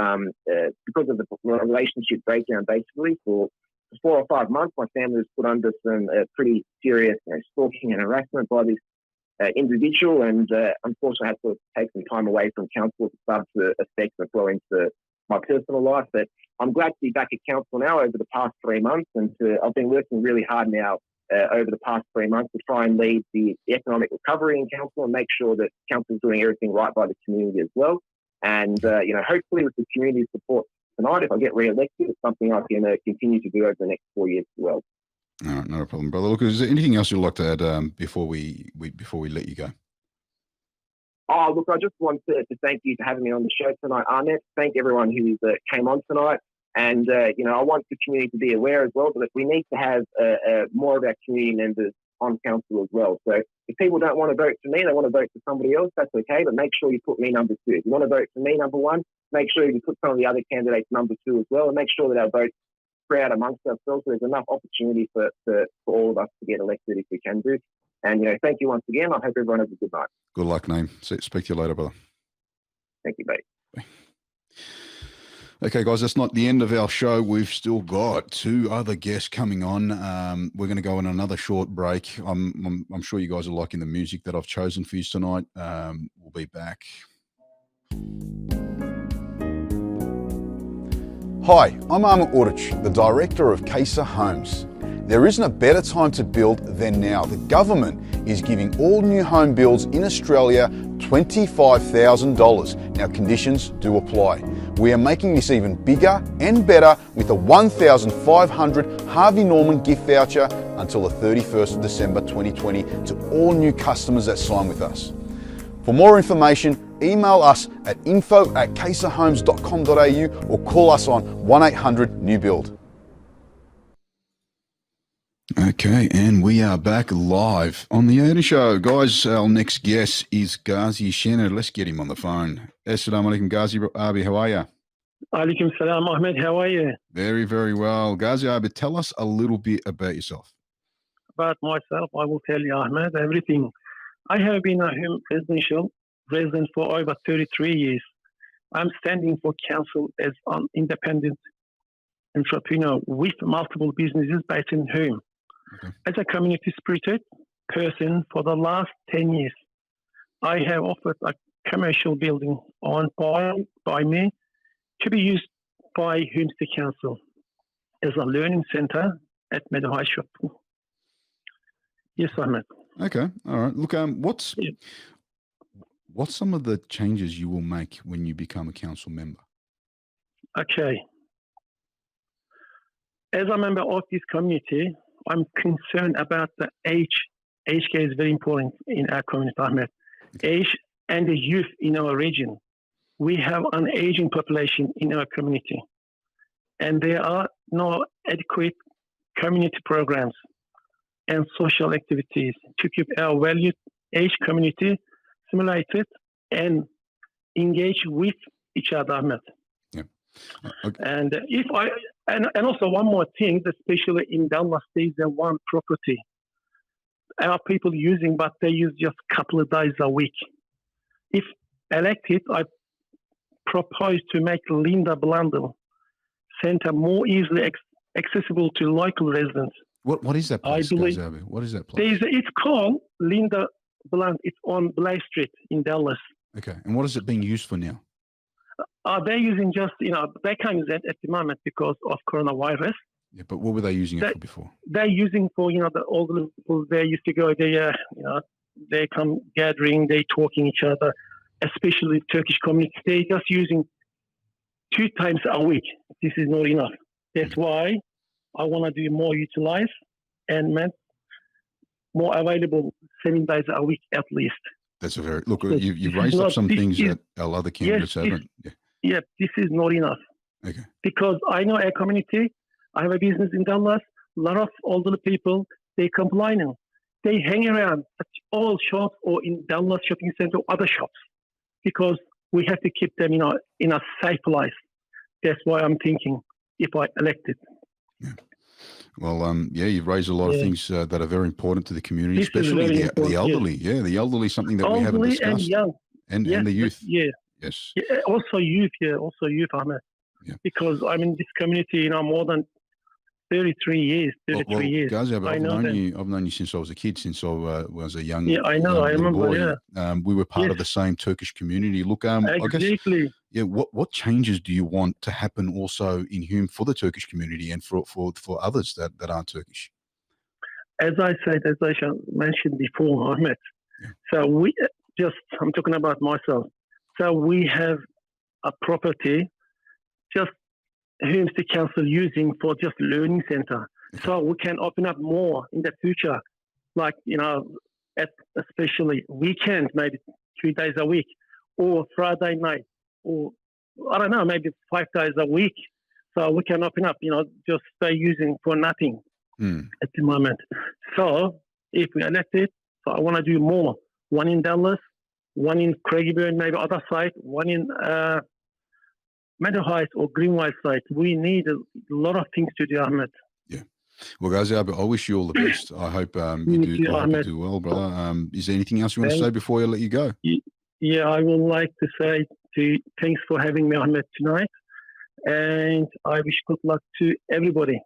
because of the relationship breakdown, basically for 4 or 5 months, my family was put under some pretty serious stalking and harassment by this individual, and unfortunately I had to take some time away from council to start to affect and flow into my personal life. But I'm glad to be back at council now over the past 3 months, and I've been working really hard now over the past 3 months to try and lead the economic recovery in council and make sure that council is doing everything right by the community as well. And hopefully with the community support tonight, if I get re-elected, it's something I can continue to do over the next 4 years as well. All right, no problem, brother. Look, is there anything else you'd like to add before we let you go? Oh, look, I just want to thank you for having me on the show tonight, Ahmed. Thank everyone who came on tonight. And, I want the community to be aware as well that we need to have more of our community members on council as well. So if people don't want to vote for me, they want to vote for somebody else, that's okay. But make sure you put me number 2. If you want to vote for me number 1, make sure you put some of the other candidates number 2 as well, and make sure that our votes spread out amongst ourselves. So there's enough opportunity for all of us to get elected if we can do. And, thank you once again. I hope everyone has a good night. Good luck, Naim. Speak to you later, brother. Thank you, mate. Bye. Okay, guys, that's not the end of our show. We've still got two other guests coming on. We're going to go on another short break. I'm sure you guys are liking the music that I've chosen for you tonight. We'll be back. Hi, I'm Arma Uric, the Director of Kayser Homes. There isn't a better time to build than now. The government is giving all new home builds in Australia $25,000. Now, conditions do apply. We are making this even bigger and better with a 1,500 Harvey Norman gift voucher until the 31st of December 2020 to all new customers that sign with us. For more information, email us at info@kayserhomes.com.au or call us on 1-800-NEW-BUILD. Okay, and we are back live on the Aydin Show. Guys, our next guest is Gazi Sener. Let's get him on the phone. Assalamu alaikum, Gazi Abi, how are you? Alaikum salam, Ahmed. How are you? Very, very well. Gazi Abi, tell us a little bit about yourself. About myself, I will tell you, Ahmed, everything. I have been a Hume residential resident for over 33 years. I'm standing for council as an independent entrepreneur with multiple businesses based in Hume. Okay. As a community-spirited person for the last 10 years, I have offered a commercial building owned by me to be used by Hume City Council as a learning centre at Meadow High Shop. Yes, Ahmed. Okay, all right. Look, what's some of the changes you will make when you become a council member? Okay. As a member of this community, I'm concerned about the age. Age care is very important in our community, Ahmed. Age and the youth in our region. We have an aging population in our community, and there are no adequate community programs and social activities to keep our valued age community stimulated and engaged with each other, Ahmed. Yeah. Okay. And and also one more thing, especially in Dallas, there's one property our people using, but they use just a couple of days a week. If elected, I propose to make Linda Blundell Center more easily accessible to local residents. What is that place, Gazi? What is that place? It's called Linda Blunt. It's on Blay Street in Dallas. Okay. And what is it being used for now? They're using just, they can't use it at the moment because of coronavirus. Yeah, but what were they using it for before? They're using for, the older people. They used to go there, they come gathering, they talking each other, especially Turkish community. They're just using 2 times a week. This is not enough. That's why I want to do more utilize and more available 7 days a week at least. That's a very look. You've raised up some things that our other candidates haven't. Yeah, this is not enough. Okay. Because I know our community. I have a business in Dallas. A lot of older people, they complaining. They hang around at all shops or in Dallas shopping center or other shops because we have to keep them in a safe place. That's why I'm thinking if I elected. Yeah. Well, you've raised a lot of things that are very important to the community, especially the elderly. Yeah, the elderly is something that we haven't discussed. And young. And the youth. Yeah. Yes. Yeah, also youth, Ahmed. Yeah. Because I'm in this community, more than 33 years. Gazi, I've known you since I was a kid, since I was a young. Yeah, I know. I remember. Boy. Yeah. We were part of the same Turkish community. Look, exactly. I guess, yeah. What changes do you want to happen also in Hume for the Turkish community and for others that aren't Turkish? As I mentioned before, Ahmed. Yeah. So I'm talking about myself. So we have a property, just Hume City Council using for just learning center. Okay. So we can open up more in the future, like, at especially weekends, maybe 3 days a week, or Friday night, or I don't know, maybe 5 days a week. So we can open up, just stay using for nothing at the moment. So if we elected, so I want to do more. One in Dallas, one in Craigieburn, maybe other site, one in Meadow Heights or Greenway site. We need a lot of things to do, Ahmed. Yeah. Well, Gazi, I wish you all the best. I hope you do well, brother. Is there anything else you want to say before I let you go? Yeah, I would like to say thanks for having me, Ahmed, tonight. and I wish good luck to everybody.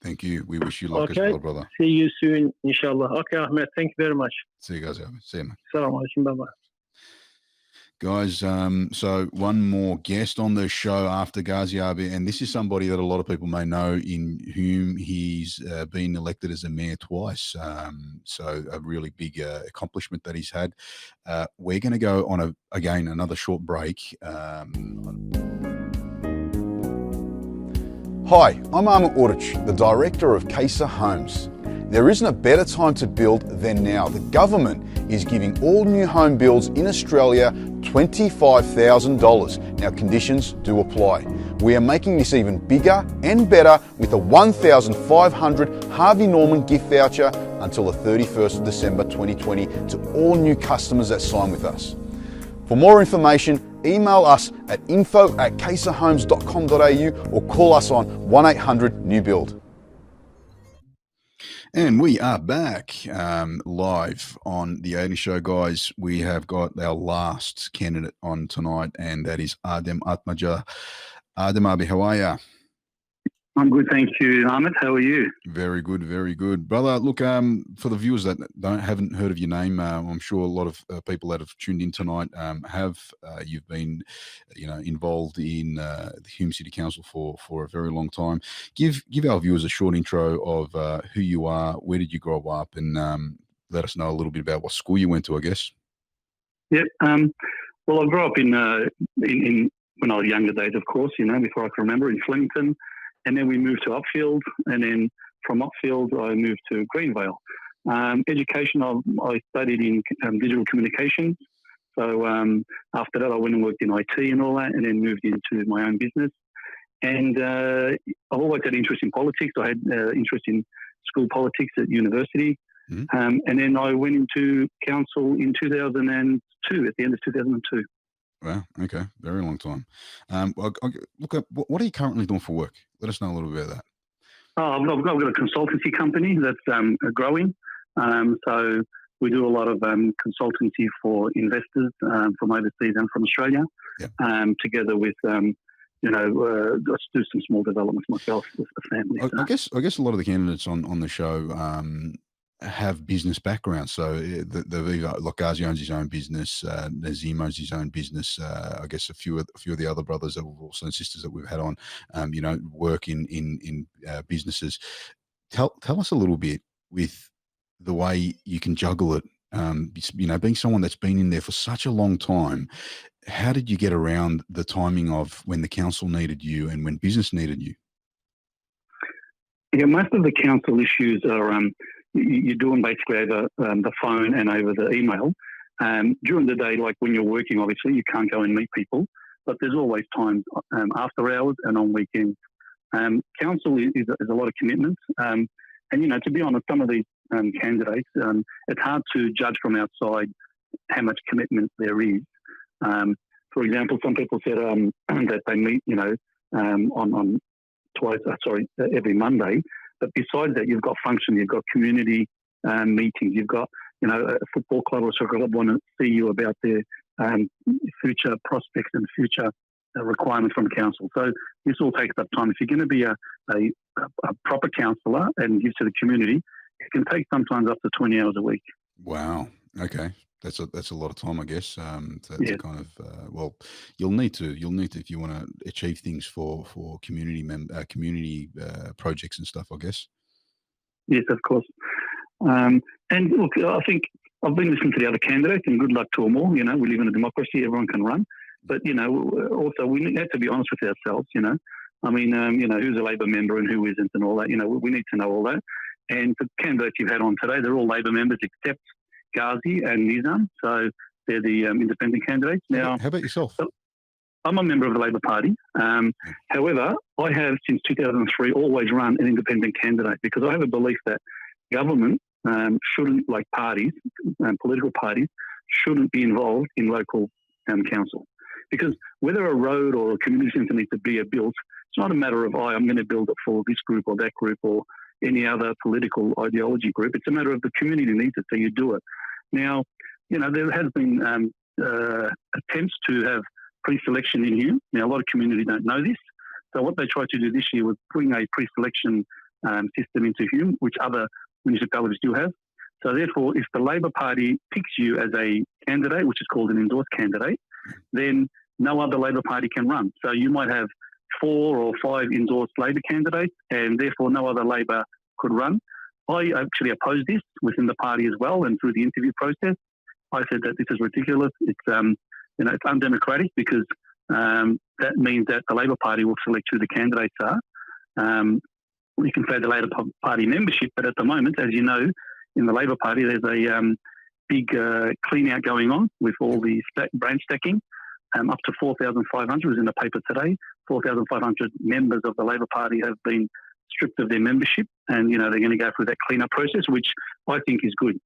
Thank you. We wish you luck as Okay. well, brother. See you soon, inshallah. Okay, Ahmed. Thank you very much. See you guys. See you, mate. Assalamu alaikum. Bye-bye. Guys, so one more guest on the show after Gazi Abi, and this is somebody that a lot of people may know in Hume. He's been elected as a mayor twice, so a really big accomplishment that he's had. We're going to go on another short break. Hi, I'm Ahmed Urich, the director of Kayser Homes. There isn't a better time to build than now. The government is giving all new home builds in Australia $25,000. Now, conditions do apply. We are making this even bigger and better with a 1,500 Harvey Norman gift voucher until the 31st of December 2020 to all new customers that sign with us. For more information, email us at info@kayserhomes.com.au or call us on 1-800-NEW-BUILD. And we are back live on the Aydin Show, guys. We have got our last candidate on tonight, and that is Adem Atmaca. Adem Abi, how are you? I'm good, thank you, Ahmed. How are you? Very good, very good, brother. Look, for the viewers that haven't heard of your name, I'm sure a lot of people that have tuned in tonight have. You've been, involved in the Hume City Council for a very long time. Give our viewers a short intro of who you are, where did you grow up, and let us know a little bit about what school you went to, I guess. Yep. Well, I grew up in when I was younger days, of course, before I can remember, in Flemington. And then we moved to Upfield, and then from Upfield I moved to Greenvale. Education, I studied in digital communications. So after that I went and worked in IT and all that, and then moved into my own business. And I've always had interest in politics. I had interest in school politics at university. Mm-hmm. And then I went into council in 2002, at the end of 2002. Wow. Okay. Very long time. Look, what are you currently doing for work? Let us know a little bit about that. I've got a consultancy company that's growing. So we do a lot of consultancy for investors from overseas and from Australia. Yep. Together with, just do some small developments myself with the family. I guess a lot of the candidates on the show have business backgrounds. So like Gazi owns his own business, Nazim owns his own business. I guess a few of the other brothers that we've also and sisters that we've had on, work in businesses. Tell us a little bit with the way you can juggle it. Being someone that's been in there for such a long time, how did you get around the timing of when the council needed you and when business needed you? Yeah, most of the council issues are you do them basically over the phone and over the email. During the day, like when you're working, obviously, you can't go and meet people, but there's always times after hours and on weekends. Council is a lot of commitment. And, to be honest, some of these candidates, it's hard to judge from outside how much commitment there is. For example, some people said that they meet, on every Monday. But besides that, you've got functions, you've got community meetings, you've got, a football club or soccer club want to see you about their future prospects and future requirements from council. So this all takes up time. If you're going to be a proper councillor and give to the community, it can take sometimes up to 20 hours a week. Wow. Okay. That's a lot of time, I guess. To kind of you'll need to if you want to achieve things for community projects and stuff, I guess. Yes, of course. And look, I think I've been listening to the other candidates, and good luck to them all. We live in a democracy; everyone can run. But also we have to be honest with ourselves. I mean, who's a Labor member and who isn't, and all that. We need to know all that. And the candidates you've had on today, they're all Labor members except Gazi and Nizam, so they're the independent candidates. Now, how about yourself? I'm a member of the Labor Party. However, I have since 2003 always run an independent candidate because I have a belief that government shouldn't, like parties, political parties, shouldn't be involved in local council. Because whether a road or a community centre needs to be built, it's not a matter of, I'm going to build it for this group or that group or any other political ideology group. It's a matter of the community needs it, so you do it. Now, there has been attempts to have pre-selection in here. Now, a lot of community don't know this, So what they tried to do this year was bring a pre-selection system into Hume, which other municipalities do have. So therefore, if the Labor Party picks you as a candidate, which is called an endorsed candidate, then no other Labor Party can run. So you might have 4 or 5 endorsed Labor candidates, and therefore no other Labor could run. I actually opposed this within the party as well, and through the interview process, I said that this is ridiculous. It's it's undemocratic because that means that the Labor Party will select who the candidates are. We can say the Labor Party membership, but at the moment, as you know, in the Labor Party, there's a big clean out going on with all the branch stacking. Up to 4,500 was in the paper today. 4,500 members of the Labor Party have been stripped of their membership, and they're going to go through that clean-up process, which I think is good,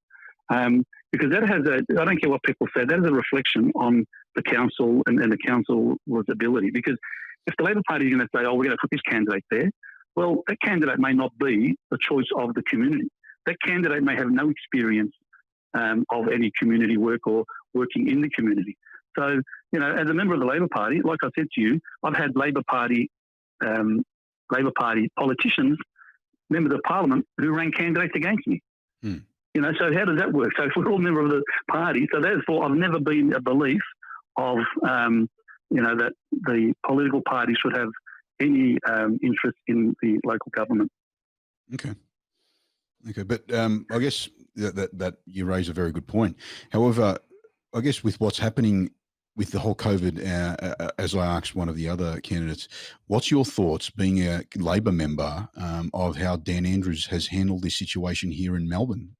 because that has I don't care what people say, that is a reflection on the council and the council's ability. Because if the Labor Party is going to say, "Oh, we're going to put this candidate there," well, that candidate may not be the choice of the community. That candidate may have no experience of any community work or working in the community. So, as a member of the Labor Party, like I said to you, I've had Labor Party politicians, members of Parliament, who ran candidates against me. So how does that work? So if we're all members of the party, so therefore I've never been a belief of, that the political party should have any interest in the local government. Okay, but I guess that you raise a very good point. However, I guess with what's happening with the whole COVID, as I asked one of the other candidates, what's your thoughts, being a Labor member, of how Dan Andrews has handled this situation here in Melbourne?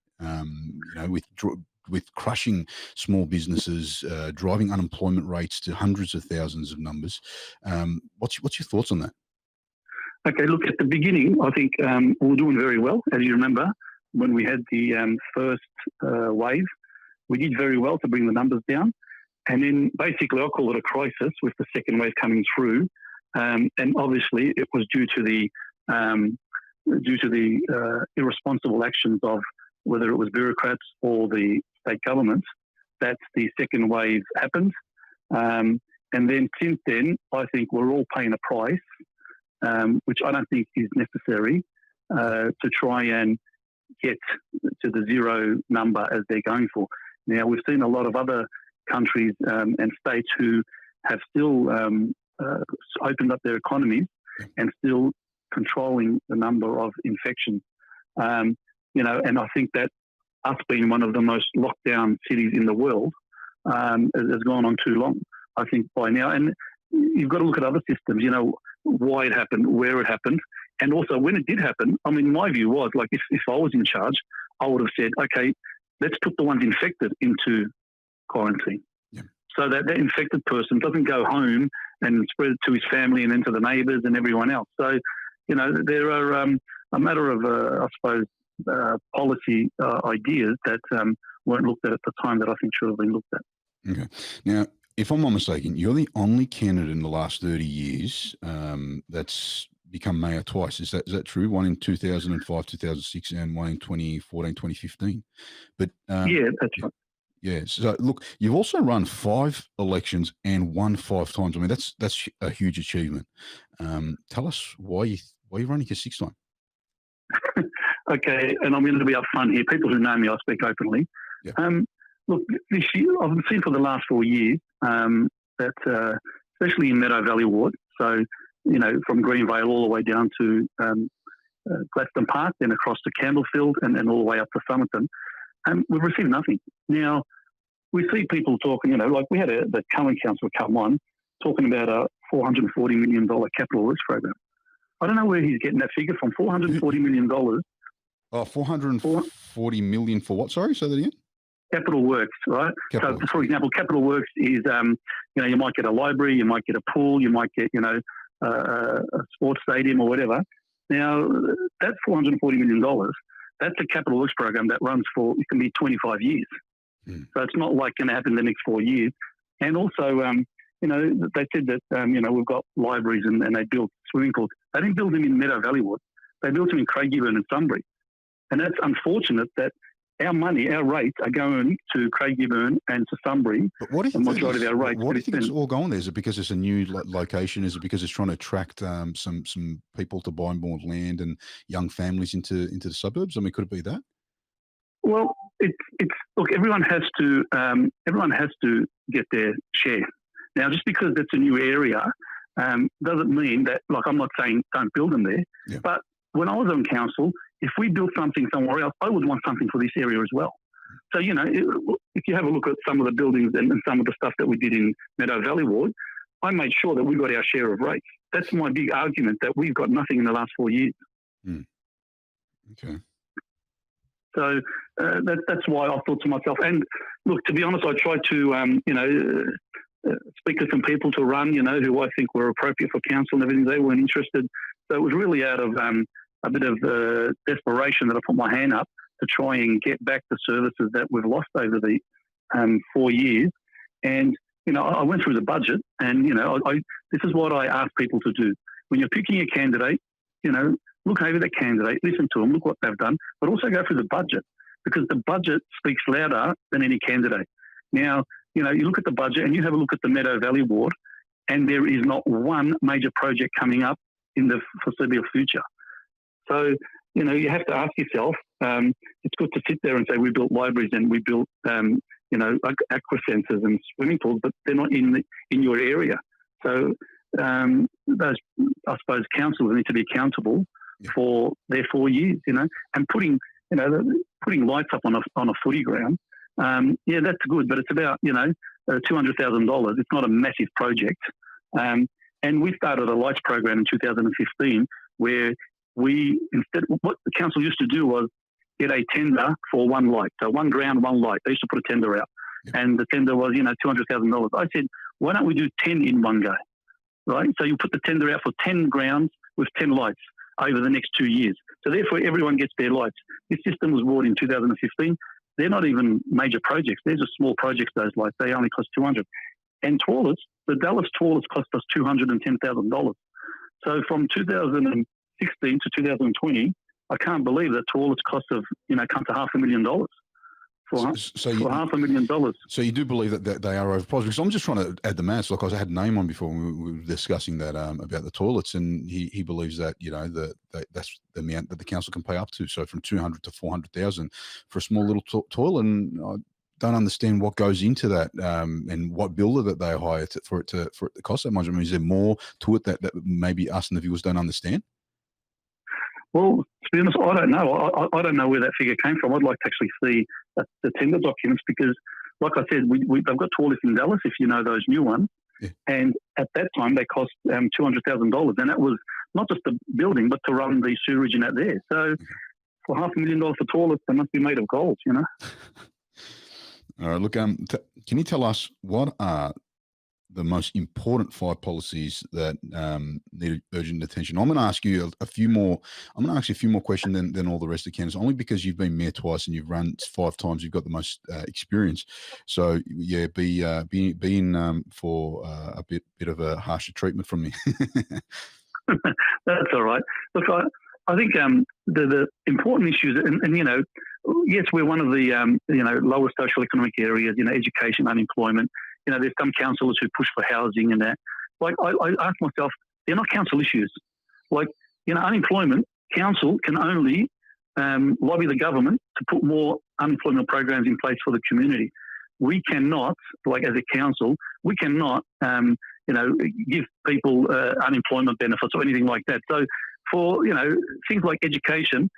With crushing small businesses, driving unemployment rates to hundreds of thousands of numbers. What's your thoughts on that? Okay, look, at the beginning, I think we were doing very well. As you remember, when we had the first wave, we did very well to bring the numbers down. And then basically I'll call it a crisis with the second wave coming through. And obviously it was due to the irresponsible actions of whether it was bureaucrats or the state government that the second wave happened. And then since then, I think we're all paying a price, which I don't think is necessary to try and get to the zero number as they're going for. Now, we've seen a lot of other countries and states who have still opened up their economies and still controlling the number of infections. And I think that us being one of the most locked down cities in the world has gone on too long, I think, by now. And you've got to look at other systems, why it happened, where it happened, and also when it did happen. I mean, my view was, like, if I was in charge, I would have said, okay, let's put the ones infected into quarantine, so that infected person doesn't go home and spread it to his family and then to the neighbours and everyone else. So, there are a matter of, I suppose, policy ideas that weren't looked at the time that I think should have been looked at. Okay. Now, if I'm not mistaken, you're the only candidate in the last 30 years that's become mayor twice. Is that true? One in 2005, 2006, and one in 2014, 2015. But yeah, that's right. Yeah. So look, you've also run 5 elections and won 5 times. I mean, that's a huge achievement. Tell us why you're running your 6th time. Okay, and I'm going to be upfront here. People who know me, I speak openly. Yeah. Look, this year I've seen for the last 4 years that, especially in Meadow Valley Ward, so from Greenvale all the way down to Gladstone Park, then across to Campbellfield, and all the way up to Somerton, we've received nothing. Now, we see people talking, like we had the current council come on, talking about a $440 million capital works program. I don't know where he's getting that figure from, $440 million. Oh, $440 million for what? Sorry, say that again? Capital works, right? So, for example, capital works is, you might get a library, you might get a pool, you might get, a sports stadium or whatever. Now, that's $440 million. That's a capital works program that runs for, it can be 25 years. So it's not like going to happen in the next 4 years. And also, they said that, we've got libraries and they built swimming pools. They didn't build them in Meadow Valley Ward. They built them in Craigieburn and Sunbury. And that's unfortunate that our money, our rates are going to Craigieburn and to Sunbury. But what do you the think? majority of our rates. What do you think it's all going there? Is it because it's a new location? Is it because it's trying to attract some people to buy more land and young families into the suburbs? I mean, could it be that? Well, it's look. Everyone has to get their share. Now, just because it's a new area doesn't mean that. Like, I'm not saying don't build them there, yeah. But when I was on council, if we built something somewhere else, I would want something for this area as well. So, you know, if you have a look at some of the buildings and some of the stuff that we did in Meadow Valley Ward, I made sure that we got our share of rates. That's my big argument, that we've got nothing in the last 4 years. Mm. Okay. So that's why I thought to myself, and look, to be honest, I tried to, speak to some people to run, who I think were appropriate for council and everything. They weren't interested. So it was really out of a bit of desperation that I put my hand up to try and get back the services that we've lost over the 4 years. And, I went through the budget and, this is what I ask people to do. When you're picking a candidate, look over the candidate, listen to them, look what they've done, but also go through the budget, because the budget speaks louder than any candidate. Now, you look at the budget and you have a look at the Meadow Valley Ward, and there is not one major project coming up in the foreseeable future. So, you have to ask yourself, it's good to sit there and say we built libraries and we built, aqua centres and swimming pools, but they're not in your area. So those, I suppose, councils need to be accountable for their 4 years, and putting lights up on a footy ground. That's good, but it's about, $200,000. It's not a massive project. And we started a lights program in 2015 where what the council used to do was get a tender for one light. So one ground, one light. They used to put a tender out. And the tender was, $200,000. I said, why don't we do 10 in one go? Right? So you put the tender out for 10 grounds with 10 lights over the next 2 years. So therefore, everyone gets their lights. This system was bought in 2015. They're not even major projects. They're just small projects, those lights. They only cost $200. And toilets, the Dallas toilets cost us $210,000. So from 2016 to 2020, I can't believe that toilets cost have, come to $500,000. For $500,000. So you do believe that they are overpriced? Because I'm just trying to add the maths. Like, I had Naim on before, and we were discussing that about the toilets, and he believes that that's the amount that the council can pay up to. So from 200 to 400,000 for a small little toilet, and I don't understand what goes into that, and what builder that they hire for it to cost that much. I mean, is there more to it that maybe us and the viewers don't understand? Well, to be honest, I don't know. I don't know where that figure came from. I'd like to actually see the tender documents, because, like I said, they've got toilets in Dallas, if you know those new ones. Yeah. And at that time, they cost $200,000. And that was not just the building, but to run the sewerage and that there. So for $500,000 for toilets, they must be made of gold, All right, look, can you tell us what are the most important 5 policies that need urgent attention? I'm going to ask you a few more. I'm going to ask you a few more questions than all the rest of the candidates, only because you've been mayor twice and you've run 5 times. You've got the most experience. So yeah, be in for a bit of a harsher treatment from me. That's all right. Look, I think the important issues, and yes, we're one of the lowest social economic areas. Education, unemployment. There's some councillors who push for housing and that. Like, I ask myself, they're not council issues. Like, unemployment, council can only lobby the government to put more unemployment programs in place for the community. We cannot, like, as a council, we cannot, give people unemployment benefits or anything like that. So for, things like education,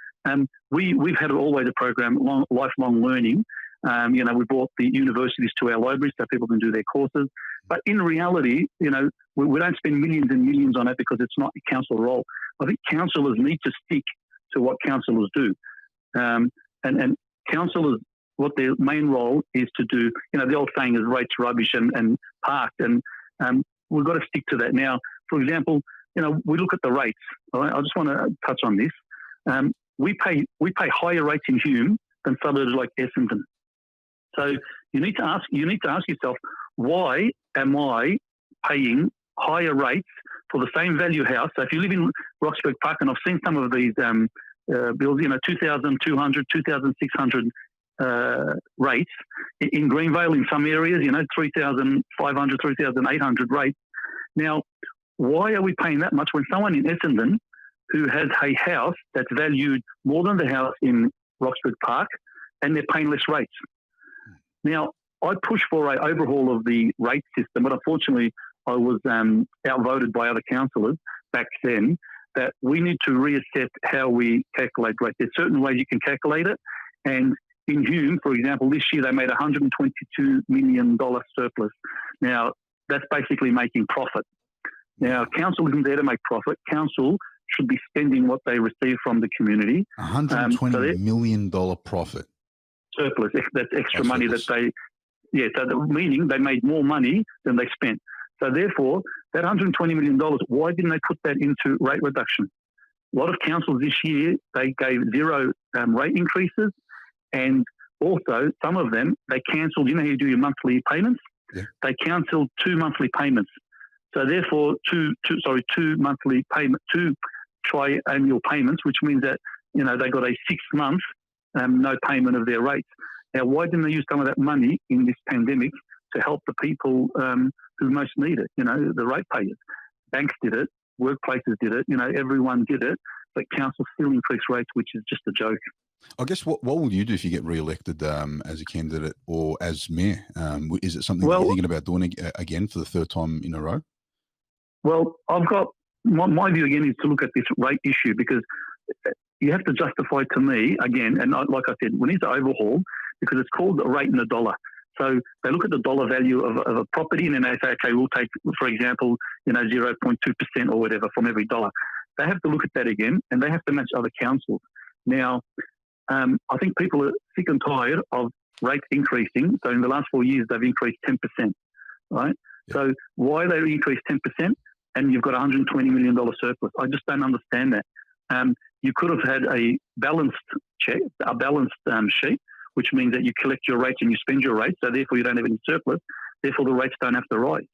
we've had always a program, lifelong learning. We brought the universities to our libraries so people can do their courses. But in reality, we don't spend millions and millions on it because it's not a council role. I think councillors need to stick to what councillors do. And councillors, what their main role is to do, the old saying is rates rubbish and parked. And we've got to stick to that. Now, for example, we look at the rates. All right? I just want to touch on this. We pay higher rates in Hume than suburbs like Essendon. So you need to ask yourself, why am I paying higher rates for the same value house? So if you live in Roxburgh Park, and I've seen some of these bills, $2,200, $2,600 rates. In Greenvale, in some areas, 3,500, 3,800 rates. Now, why are we paying that much when someone in Essendon who has a house that's valued more than the house in Roxburgh Park, and they're paying less rates? Now, I pushed for an overhaul of the rate system, but unfortunately I was outvoted by other councillors back then that we need to reassess how we calculate rates. There's certain ways you can calculate it, and in Hume, for example, this year they made $122 million surplus. Now, that's basically making profit. Now, council isn't there to make profit. Council should be spending what they receive from the community. $120 million profit. Surplus, that's extra money that they, meaning they made more money than they spent. So therefore, that $120 million, why didn't they put that into rate reduction? A lot of councils this year, they gave zero rate increases, and also some of them, they cancelled, how you do your monthly payments? Yeah. They cancelled 2 monthly payments. So therefore, two triennial payments, which means that, they got a 6 month no payment of their rates. Now, why didn't they use some of that money in this pandemic to help the people who most need it? The ratepayers. Banks did it, workplaces did it, everyone did it, but council still increased rates, which is just a joke. I guess what will you do if you get re-elected as a candidate or as mayor? Is it something that you're thinking about doing again for the third time in a row? Well, I've got my view again is to look at this rate issue, because you have to justify to me again, and like I said, we need to overhaul, because it's called a rate in a dollar. So they look at the dollar value of a property, and then they say, okay, we'll take, for example, 0.2% or whatever from every dollar. They have to look at that again, and they have to match other councils. Now, I think people are sick and tired of rates increasing. So in the last 4 years, they've increased 10%, right? Yeah. So why they increased 10% and you've got $120 million surplus? I just don't understand that. You could have had a balanced check, a balanced sheet, which means that you collect your rates and you spend your rates, so therefore you don't have any surplus, therefore the rates don't have to rise.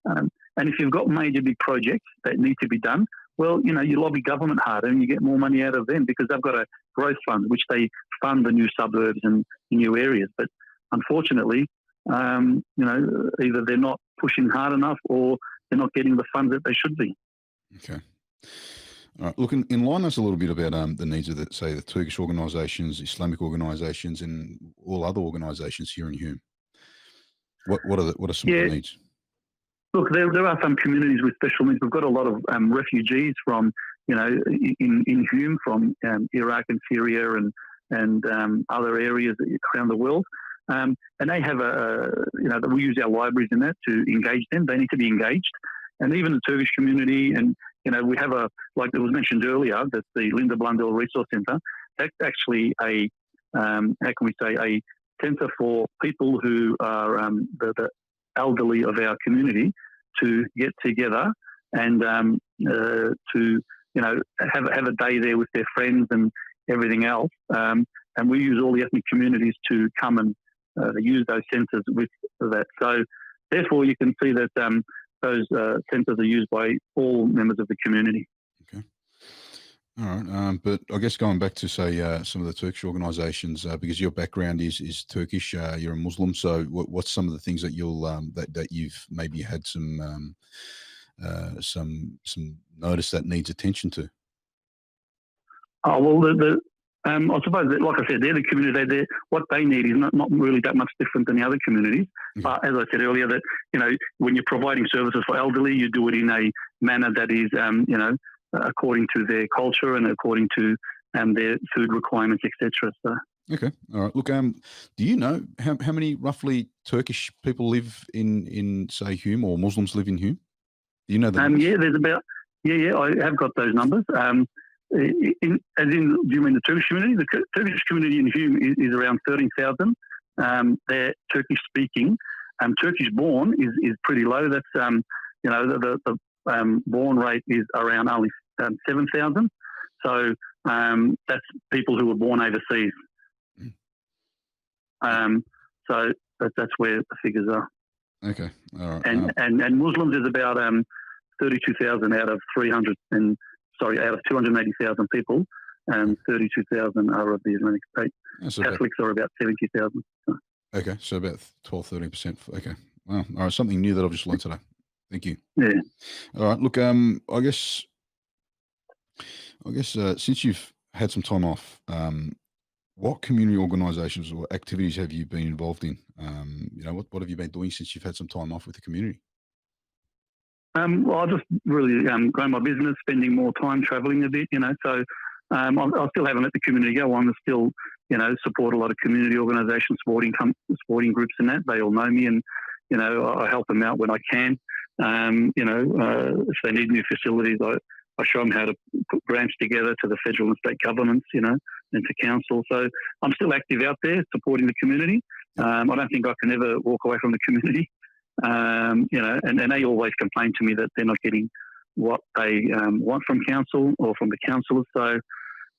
And if you've got major big projects that need to be done, well, you lobby government harder and you get more money out of them, because they've got a growth fund which they fund the new suburbs and new areas. But unfortunately, either they're not pushing hard enough or they're not getting the funds that they should be. Okay. All right. Look, enlighten us a little bit about the needs of, the Turkish organisations, Islamic organisations, and all other organisations here in Hume. What are some of the needs? Look, there are some communities with special needs. We've got a lot of refugees from, in Hume, from Iraq and Syria and other areas around the world. And they have we use our libraries in that to engage them. They need to be engaged. And even the Turkish community, and, we have like it was mentioned earlier, that the Linda Blundell Resource Centre, that's actually a centre for people who are the elderly of our community to get together and to have a day there with their friends and everything else. And we use all the ethnic communities to come and use those centres with that. So therefore, you can see that those centres are used by all members of the community. Okay. All right. But I guess going back to, say, some of the Turkish organisations, because your background is Turkish, you're a Muslim. So what's some of the things that you'll that you've maybe had some notice that needs attention to? Oh, well, I suppose that, like I said, they're the community. What they need is not really that much different than the other communities. But as I said earlier, that when you're providing services for elderly, you do it in a manner that is according to their culture and according to their food requirements, etc. So. Okay, all right. Look, do you know how many roughly Turkish people live in say Hume, or Muslims live in Hume? Do you know the numbers? Yeah, there's about I have got those numbers. Do you mean the Turkish community? The Turkish community in Hume is around 13,000. They're Turkish speaking. Turkish born is pretty low. That's the born rate is around only 7,000. So that's people who were born overseas. So that's where the figures are. Okay, all right. And Muslims is about 32,000 out of 280,000 people. 32,000 are of the Atlantic State. Catholics are about 70,000. Okay, so about 12-13%. Okay, wow. All right, something new that I've just learned today. Thank you. Yeah. All right, look, I guess since you've had some time off, what community organisations or activities have you been involved in? What have you been doing since you've had some time off with the community? Well, I just really grown my business, spending more time travelling a bit, so I still haven't let the community go on. I still, support a lot of community organisations, sporting groups and that. They all know me, and, I help them out when I can. If they need new facilities, I show them how to put grants together to the federal and state governments, and to council. So I'm still active out there supporting the community. I don't think I can ever walk away from the community. And they always complain to me that they're not getting what they want from council or from the councillors. So,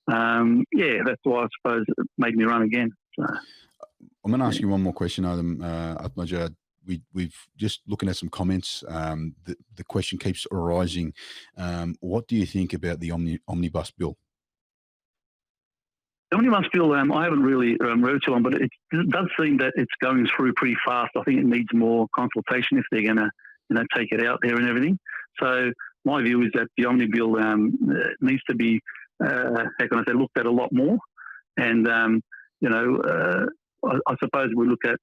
that's why I suppose it made me run again. So, I'm going to ask you one more question, Adem. Atmaca, we've just looking at some comments. The question keeps arising. What do you think about the omnibus bill? The omnibus bill, I haven't really read too long, but it does seem that it's going through pretty fast. I think it needs more consultation if they're going to, take it out there and everything. So my view is that the omnibus bill needs to be, looked at a lot more. And I suppose we look at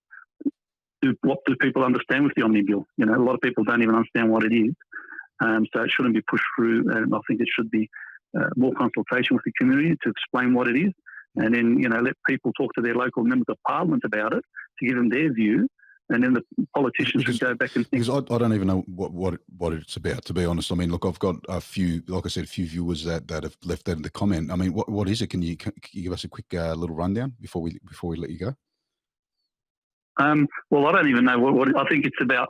what do people understand with the omnibus bill. A lot of people don't even understand what it is. So it shouldn't be pushed through, and I think it should be more consultation with the community to explain what it is. And then, let people talk to their local members of parliament about it to give them their view. And then the politicians should go back and think. Because I don't even know what it's about, to be honest. I mean, look, I've got a few viewers that have left that in the comment. I mean, what is it? Can you give us a quick little rundown before we let you go? Well, I don't even know what I think it's about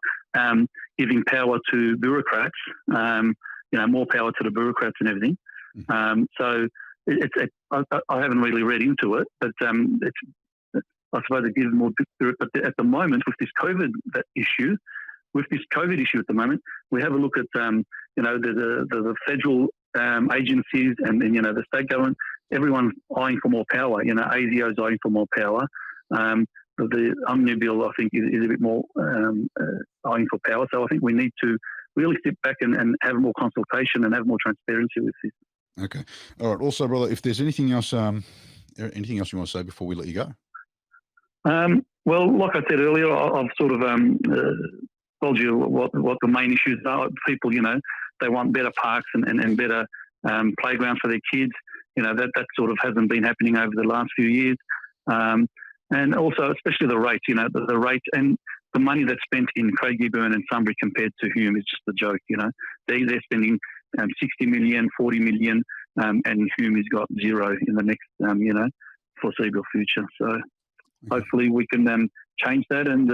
giving power to bureaucrats, more power to the bureaucrats and everything. So I haven't really read into it, but I suppose it gives more. But at the moment, with this COVID issue at the moment, we have a look at the federal agencies and the state government. Everyone's eyeing for more power. ASIO's eyeing for more power. The omnibus bill, I think, is a bit more eyeing for power. So I think we need to really sit back and have more consultation and have more transparency with this. Okay. All right. Also, brother, if there's anything else you want to say before we let you go? Well, like I said earlier, I've sort of told you what the main issues are. People, they want better parks and better playgrounds for their kids. That sort of hasn't been happening over the last few years. And also, especially the rates, the rates and the money that's spent in Craigieburn and Sunbury compared to Hume is just a joke. They're spending 60 million, 40 million, and Hume has got zero in the next, foreseeable future. So hopefully we can change that and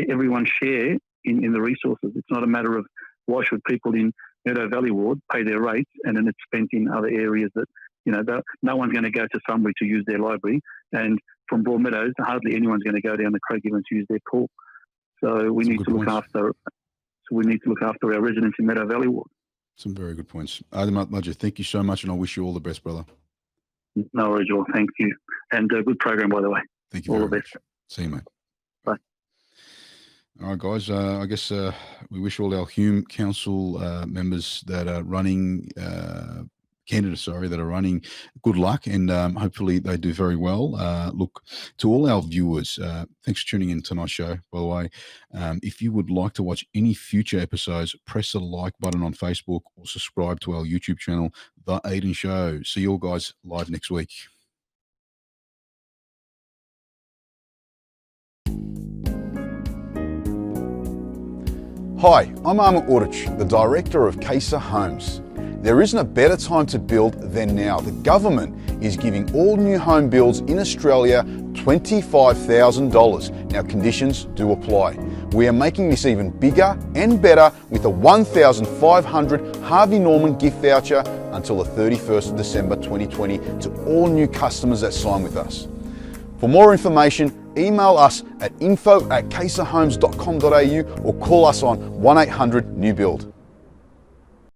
everyone share in the resources. It's not a matter of why should people in Meadow Valley Ward pay their rates and then it's spent in other areas that, no one's going to go to Sunbury to use their library, and from Broadmeadows, hardly anyone's going to go down to Craigieburn to use their pool. So we need to look after. So we need to look after our residents in Meadow Valley Ward. Some very good points. Adem Atmaca, thank you so much, and I wish you all the best, brother. No worries, Joel. Thank you, and good program, by the way. Thank you. All very the much. best. See you, mate. Bye. All right, guys. I guess we wish all our Hume Council members that are running. Candidates, that are running, good luck, and hopefully they do very well. Look, to all our viewers, thanks for tuning in to tonight's show, by the way. If you would like to watch any future episodes, press the like button on Facebook or subscribe to our YouTube channel, The Aydin Show. See you all guys live next week. Hi, I'm Ahmed Urich, the Director of Kayser Homes. There isn't a better time to build than now. The government is giving all new home builds in Australia $25,000. Now, conditions do apply. We are making this even bigger and better with a $1,500 Harvey Norman gift voucher until the 31st of December 2020 to all new customers that sign with us. For more information, email us at info@kayserhomes.com.au or call us on 1-800-NEW-BUILD.